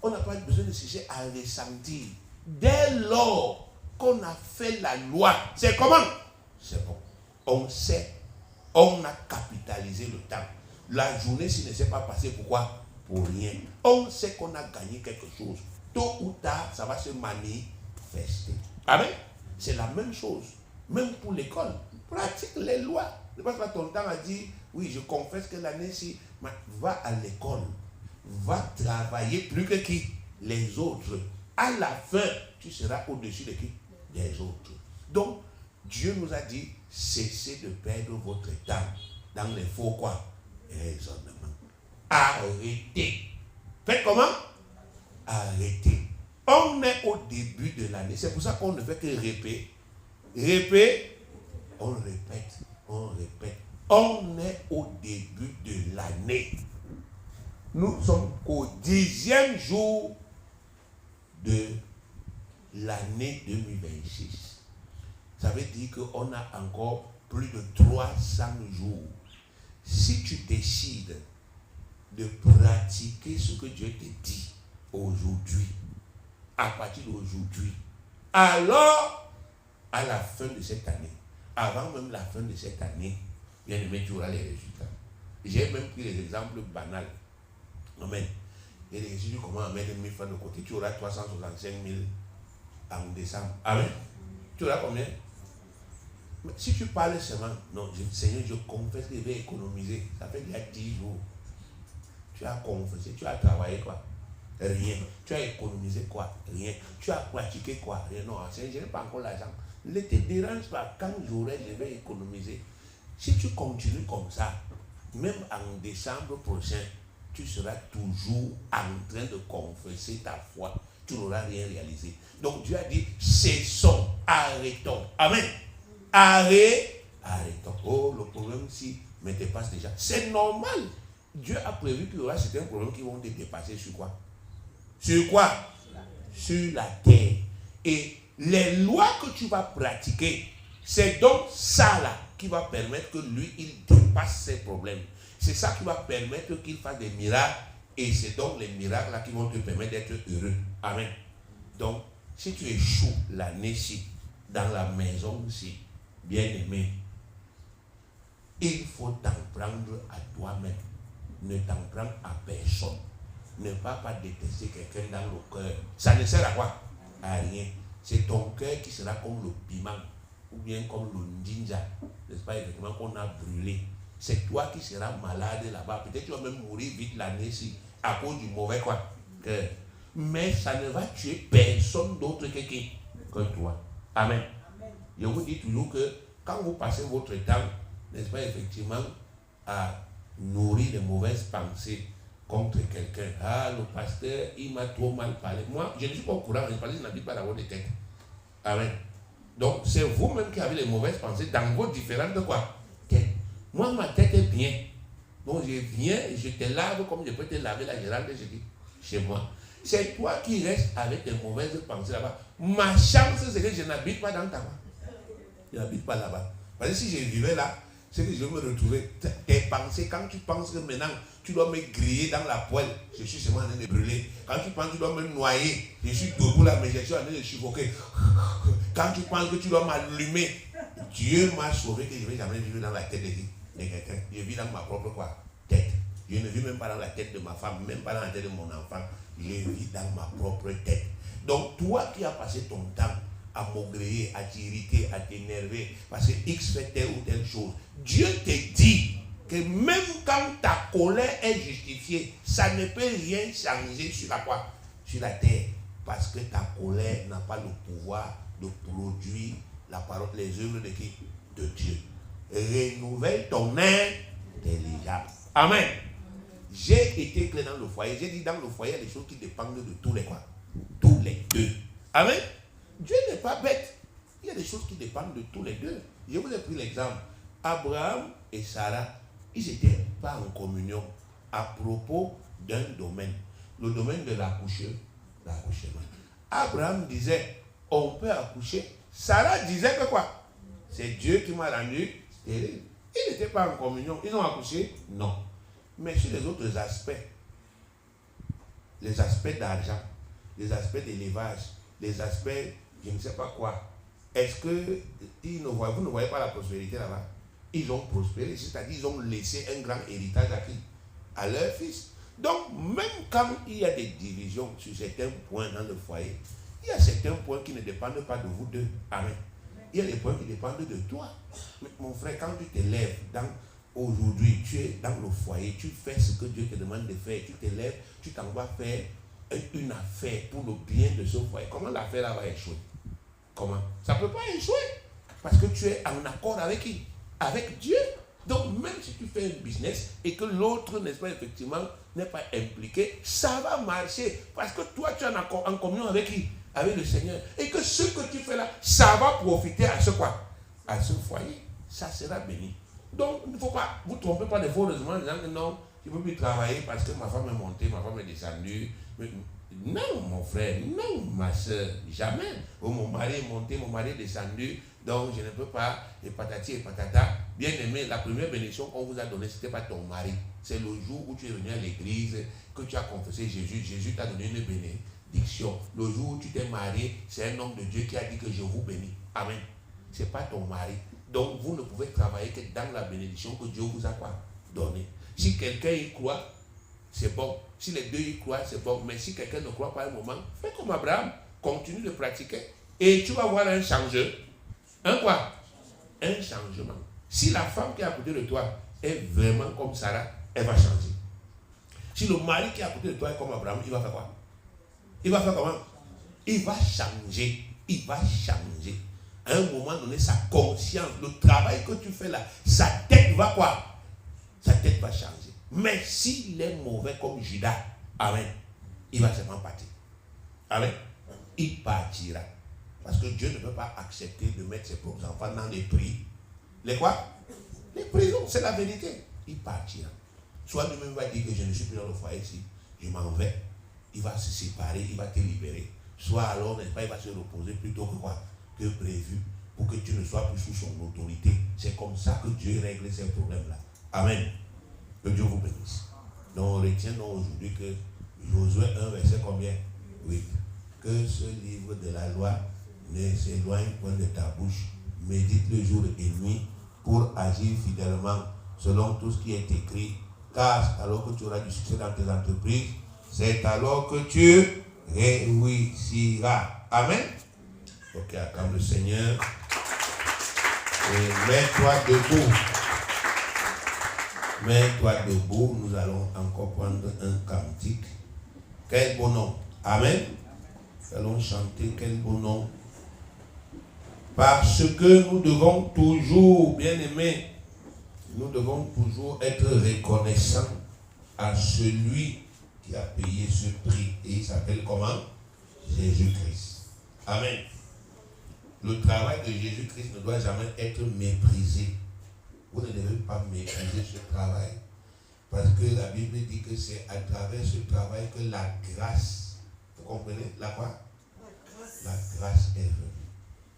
On n'a pas besoin de chercher à ressentir. Dès lors qu'on a fait la loi, c'est comment? C'est bon. On sait, on a capitalisé le temps. La journée, s'il ne s'est pas passée, pourquoi? Pour rien. On sait qu'on a gagné quelque chose. Tôt ou tard, ça va se manifester. Amen. C'est la même chose. Même pour l'école. Pratique les lois. Ne pas ton temps à dire, oui, je confesse que l'année-ci, va à l'école. Va travailler plus que qui? Les autres. À la fin, tu seras au-dessus de qui? Des autres. Donc, Dieu nous a dit, cessez de perdre votre temps dans les faux quoi? Raisonnements. Arrêtez. Faites comment? Arrêtez. On est au début de l'année. C'est pour ça qu'on ne fait que répéter. On répète. On est au début de l'année. Nous sommes au 10e jour de l'année 2026. Ça veut dire qu'on a encore plus de 300 jours. Si tu décides de pratiquer ce que Dieu te dit aujourd'hui, à partir d'aujourd'hui, alors, à la fin de cette année, avant même la fin de cette année, bien aimé, tu auras les résultats. J'ai même pris les exemples banals. Amen. Et les résultats, comment mettre 1000 francs de côté, tu auras 365 000 en décembre. Amen. Tu auras combien? Mais si tu parles seulement, non, Seigneur, je confesse que je vais économiser. Ça fait déjà 10 jours. Tu as confessé, tu as travaillé quoi? Rien. Tu as économisé quoi? Rien. Tu as pratiqué quoi? Rien. Non, Seigneur, je n'ai pas encore l'argent. Ne te dérange pas. Quand j'aurai, je vais économiser. Si tu continues comme ça, même en décembre prochain, tu seras toujours en train de confesser ta foi. Tu n'auras rien réalisé. Donc Dieu a dit, cessons, arrêtons. Amen. Arrêtons. Oh, le problème si me dépasse déjà. C'est normal. Dieu a prévu qu'il y aura certains problèmes qui vont te dépasser sur quoi? Sur quoi? Sur la terre. Et les lois que tu vas pratiquer, c'est donc ça là qui va permettre que lui, il dépasse ses problèmes. C'est ça qui va permettre qu'il fasse des miracles. Et c'est donc les miracles là qui vont te permettre d'être heureux. Amen. Donc, si tu échoues l'année-ci, dans la maison-ci, bien aimé, il faut t'en prendre à toi-même. Ne t'en prendre à personne. Ne pas détester quelqu'un dans le cœur. Ça ne sert à quoi? À rien. C'est ton cœur qui sera comme le piment ou bien comme le ninja, n'est-ce pas, effectivement, qu'on a brûlé. C'est toi qui seras malade là-bas. Peut-être tu vas même mourir vite l'année-ci à cause du mauvais quoi? Cœur. Mais ça ne va tuer personne d'autre que toi. Amen. Je vous dis toujours que quand vous passez votre temps, n'est-ce pas, effectivement, à nourrir de mauvaises pensées contre quelqu'un. Ah, le pasteur, il m'a trop mal parlé. Moi, je ne suis pas au courant, parce que je n'habite pas dans votre tête. Amen. Donc, c'est vous-même qui avez les mauvaises pensées dans vos différentes quoi? Têtes. Moi, ma tête est bien. Donc, je viens, je te lave comme je peux te laver la gérante, je dis, chez moi. C'est toi qui restes avec tes mauvaises pensées là-bas. Ma chance, c'est que je n'habite pas dans ta main. Je n'habite pas là-bas. Parce que si je vivais là, c'est que je vais me retrouver. Tes pensées, quand tu penses que maintenant, tu dois me griller dans la poêle, je suis seulement en train de brûler. Quand tu penses que tu dois me noyer, je suis debout là, mais je suis en train de suffoquer. Quand tu penses que tu dois m'allumer, Dieu m'a sauvé que je ne vais jamais vivre dans la tête de quelqu'un. Je vis dans ma propre quoi? Tête. Je ne vis même pas dans la tête de ma femme, même pas dans la tête de mon enfant. Je vis dans ma propre tête. Donc, toi qui as passé ton temps à maugréer, à t'irriter, à t'énerver, parce que X fait telle ou telle chose, Dieu te dit que même quand ta colère est justifiée, ça ne peut rien changer sur la quoi? Sur la terre. Parce que ta colère n'a pas le pouvoir de produire la parole, les œuvres de qui? De Dieu. Renouvelle ton intelligence. Amen. J'ai été clair dans le foyer. J'ai dit dans le foyer, il y a des choses qui dépendent de tous les quoi? Tous les deux. Amen. Dieu n'est pas bête. Il y a des choses qui dépendent de tous les deux. Je vous ai pris l'exemple. Abraham et Sarah, ils n'étaient pas en communion à propos d'un domaine. Le domaine de l'accouchement. Abraham disait, on peut accoucher. Sarah disait que quoi? C'est Dieu qui m'a rendu stérile. Ils n'étaient pas en communion. Ils ont accouché? Non. Mais sur les autres aspects, les aspects d'argent, les aspects d'élevage, les aspects, je ne sais pas quoi, est-ce que vous ne voyez pas la prospérité là-bas? Ils ont prospéré, c'est-à-dire ils ont laissé un grand héritage à qui? À leur fils. Donc, même quand il y a des divisions sur certains points dans le foyer, il y a certains points qui ne dépendent pas de vous deux. Amen. Il y a des points qui dépendent de toi. Mais mon frère, quand tu t'élèves aujourd'hui, tu es dans le foyer, tu fais ce que Dieu te demande de faire, tu t'élèves, tu t'en vas faire une affaire pour le bien de ce foyer. Comment l'affaire là va échouer? Comment? Ça ne peut pas échouer. Parce que tu es en accord avec qui? Avec Dieu. Donc, même si tu fais un business et que l'autre, n'est-ce pas, effectivement, n'est pas impliqué, ça va marcher. Parce que toi, tu es en communion avec qui? Avec le Seigneur. Et que ce que tu fais là, ça va profiter à ce quoi? À ce foyer. Ça sera béni. Donc, il ne faut pas, vous ne trompez pas de faux raisonnements en disant que non, je ne peux plus travailler parce que ma femme est montée, ma femme est descendue. Non, mon frère, non, ma soeur, jamais. Oh, mon mari est monté, mon mari est descendu, donc je ne peux pas, et patati et patata. Bien aimé, la première bénédiction qu'on vous a donnée, ce n'était pas ton mari. C'est le jour où tu es venu à l'église, que tu as confessé Jésus. Jésus t'a donné une bénédiction. Le jour où tu t'es marié, c'est un homme de Dieu qui a dit que je vous bénis. Amen. Ce n'est pas ton mari. Donc vous ne pouvez travailler que dans la bénédiction que Dieu vous a donnée. Si quelqu'un y croit, c'est bon. Si les deux y croient, c'est bon. Mais si quelqu'un ne croit pas un moment, fais comme Abraham. Continue de pratiquer. Et tu vas voir un changement. Un quoi? Un changement. Si la femme qui est à côté de toi est vraiment comme Sarah, elle va changer. Si le mari qui est à côté de toi est comme Abraham, il va faire quoi? Il va faire comment? Il va changer. Il va changer. À un moment donné, sa conscience, le travail que tu fais là, sa tête va quoi? Sa tête va changer. Mais s'il est mauvais comme Judas, amen, il va seulement partir. Amen. Il partira. Parce que Dieu ne peut pas accepter de mettre ses propres enfants dans les prix. Les quoi? Les prisons, c'est la vérité. Il partira. Soit lui-même va dire que je ne suis plus dans le foyer ici, je m'en vais. Il va se séparer, il va te libérer. Soit alors, n'est-ce pas, il va se reposer plutôt que quoi? Que prévu, pour que tu ne sois plus sous son autorité. C'est comme ça que Dieu règle ces problèmes-là. Amen. Que Dieu vous bénisse. Donc on retient aujourd'hui que Josué 1, verset combien? 8. Que ce livre de la loi ne s'éloigne point de ta bouche. Médite le jour et nuit pour agir fidèlement selon tout ce qui est écrit. Car alors que tu auras du succès dans tes entreprises, c'est alors que tu réussiras. Amen. Ok, acclame le Seigneur. Et mets-toi debout. Mets-toi debout. Nous allons encore prendre un cantique. Quel beau nom. Amen. Nous allons chanter quel beau nom. Parce que nous devons toujours, bien aimés, nous devons toujours être reconnaissants à celui qui a payé ce prix. Et il s'appelle comment? Jésus-Christ. Amen. Le travail de Jésus-Christ ne doit jamais être méprisé. Vous ne devez pas mépriser ce travail. Parce que la Bible dit que c'est à travers ce travail que la grâce, vous comprenez? La quoi? La grâce est venue.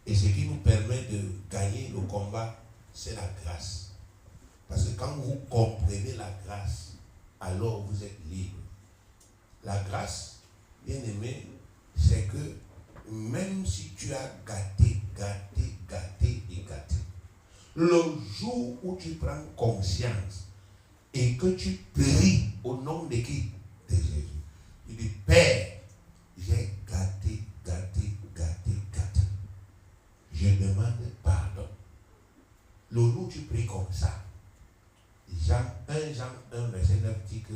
Et ce qui nous permet de gagner le combat, c'est la grâce. Parce que quand vous comprenez la grâce, alors vous êtes libre. La grâce, bien aimé, c'est que même si tu as gâté, le jour où tu prends conscience et que tu pries au nom de qui? De Jésus. Tu dis, Père, j'ai gâté. Je demande pardon. Le jour où tu pries comme ça, 1 Jean 1, verset 9 dit que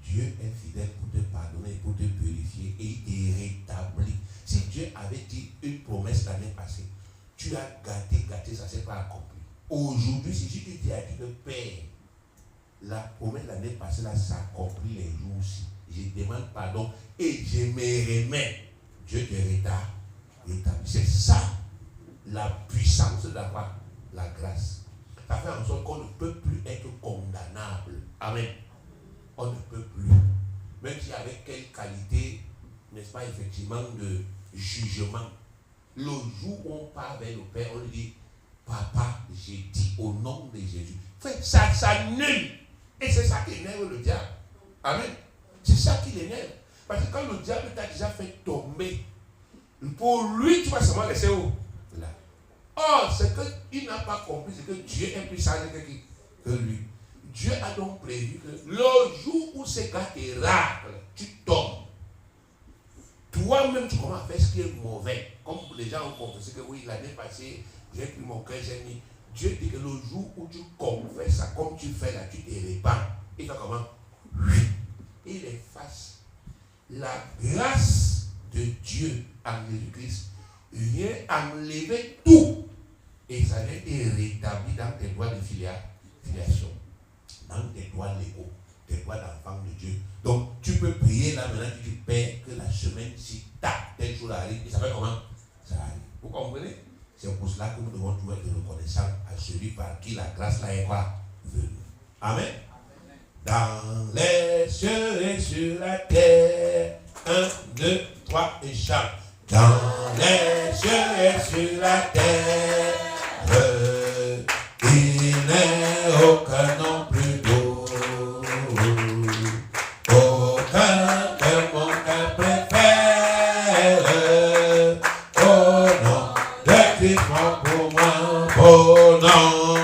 Dieu est fidèle pour te pardonner, pour te purifier et il rétablit. Si Dieu avait dit une promesse l'année passée, tu as gâté, ça ne s'est pas accompli. Aujourd'hui, si tu dis à Dieu, Père, la promesse l'année passée, là, s'accomplit les jours-ci. Je demande pardon et je me remets. Dieu te rétablit. C'est ça, la puissance de la grâce. Ça fait en sorte qu'on ne peut plus être condamnable. Amen. On ne peut plus. Même si avec quelle qualité, n'est-ce pas, effectivement, de jugement. Le jour où on part vers le Père, on lui dit, Papa, j'ai dit au nom de Jésus. Fait, ça s'annule. Et c'est ça qui énerve le diable. Amen. C'est ça qui l'énerve. Parce que quand le diable t'a déjà fait tomber, pour lui, tu vas seulement laisser où? Là. Or, c'est qu'il n'a pas compris, c'est que Dieu est plus sage que lui. Dieu a donc prévu que le jour où ces gars te raclent, tu tombes. Toi-même, tu commences à faire ce qui est mauvais. Comme les gens ont confessé que oui, l'année passée, j'ai pris mon cœur, j'ai mis. Dieu dit que le jour où tu confesses ça, comme tu fais là, tu te répands. Il fait comment? Il efface. La grâce de Dieu en Jésus-Christ vient enlever tout. Et ça vient te rétablir dans tes droits de filiation, dans tes droits légaux, tes droits d'enfant de Dieu. Donc, tu peux prier là maintenant que tu paies que la semaine-ci, tac, tel jour arrive. Et ça fait comment? Ça arrive. Vous comprenez? C'est pour cela que nous devons toujours être reconnaissants à celui par qui la grâce là est quoi? Venue. Amen. Dans les cieux et sur la terre. 1, 2, 3 et chante. Dans les cieux et sur la terre, il n'est aucun nom plus beau, aucun que mon cœur préfère. Oh non, de Christ pour moi, oh non,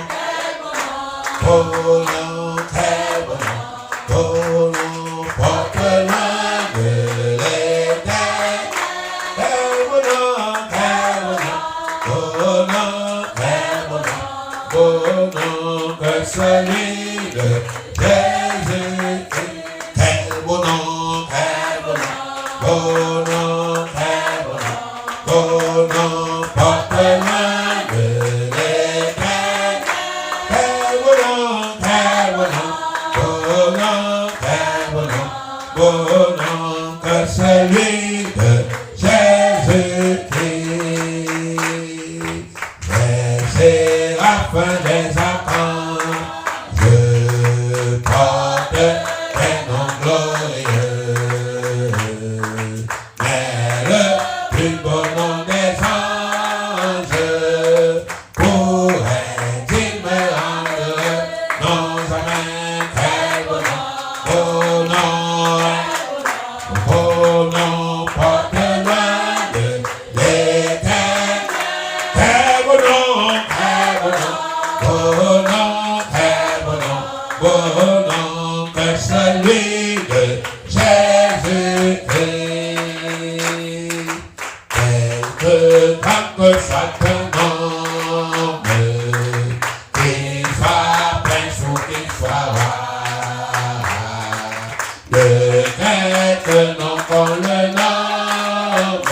oh non, très bon nom, oh non, porte loin de l'éternel. Très bon nom, très bon nom, oh non, très bon nom, oh non, que celui de Jésus-Christ. Très bon nom, très bon nom, oh non, très bon nom, oh non, porte loin de l'éternel. Très bon nom, oh non, très bon nom, oh non, que celui de Jésus-Christ. Les séraphins des archanges portent des noms glorieux, mais le plus beau nom des anges pourrait-il me rendre non, jamais très bon nom, oh non, porte loin de l'éternel. Très bon nom, oh non, très bon nom, oh non, que celui de Jésus-Christ. Quelque temps que Satan nomme, qu'il soit prince ou qu'il soit roi, de quelque nom qu'on le nomme,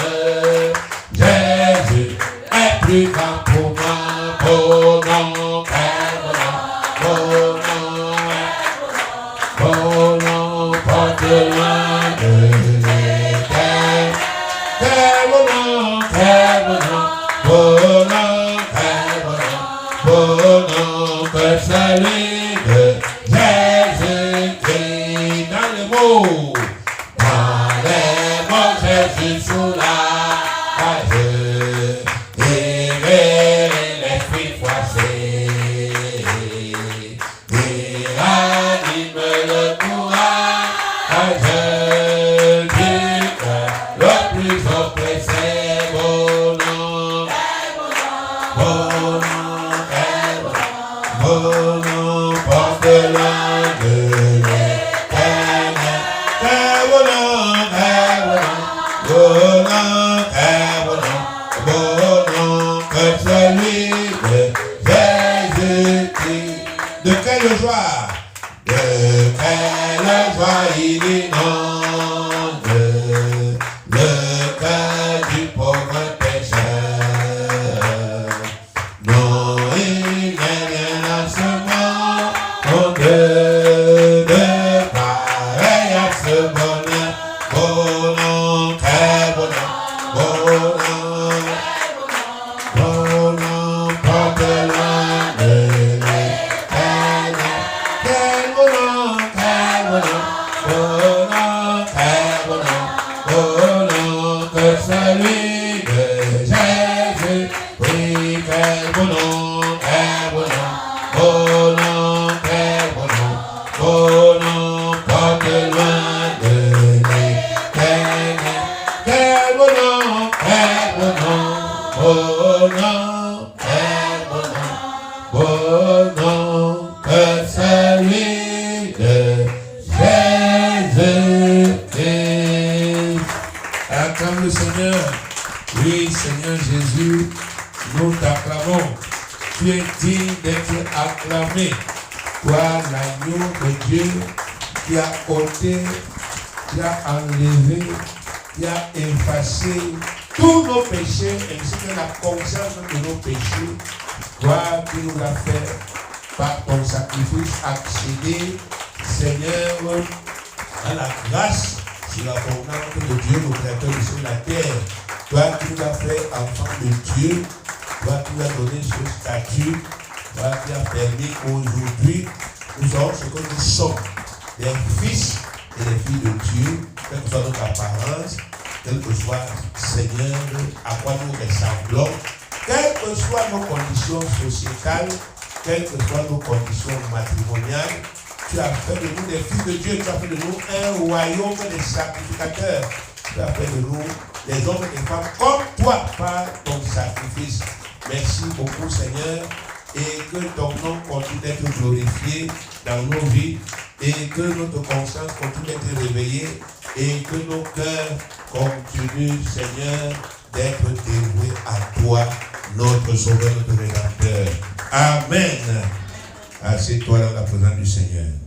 Jésus est plus grand pour moi, oh non, très bon nom, oh non, porte loin de l'éternel. Très bon nom, oh non, très bon nom, oh non, que celui de Jésus-Christ. Dans les mots, Jésus sous la cage, et l'esprit froissé, et anime le courage du cœur le plus oppressé. Bon nom, bon nom, porte loin de l'éternel. Très bon nom, oh Acclame le Seigneur. Oui, Seigneur Jésus, nous t'acclamons. Tu es digne d'être acclamé. Toi, l'agneau de Dieu, qui a ôté, qui a enlevé, qui a effacé tous nos péchés, ainsi que la conscience de nos péchés. Toi qui nous l'as fait par ton sacrifice, accéder, Seigneur, à la grâce sur la confiance de Dieu, le créateur du ciel et de la terre. Toi qui nous as fait enfant de Dieu, toi qui nous as donné ce statut, toi qui as permis qu'aujourd'hui nous sommes ce que nous sommes, des fils et des filles de Dieu, quelle que soit notre apparence, quel que soit, Seigneur, à quoi nous ressemblons, quelles que soient nos conditions sociétales, quelles que soient nos conditions matrimoniales. Tu as fait de nous des fils de Dieu, tu as fait de nous un royaume des sacrificateurs. Tu as fait de nous des hommes et des femmes comme toi par ton sacrifice. Merci beaucoup, Seigneur, et que ton nom continue d'être glorifié dans nos vies, et que notre conscience continue d'être réveillée, et que nos cœurs continuent, Seigneur, d'être dévoués à toi, notre Sauveur, notre Rédempteur. Amen. Assieds-toi dans la présence du Seigneur.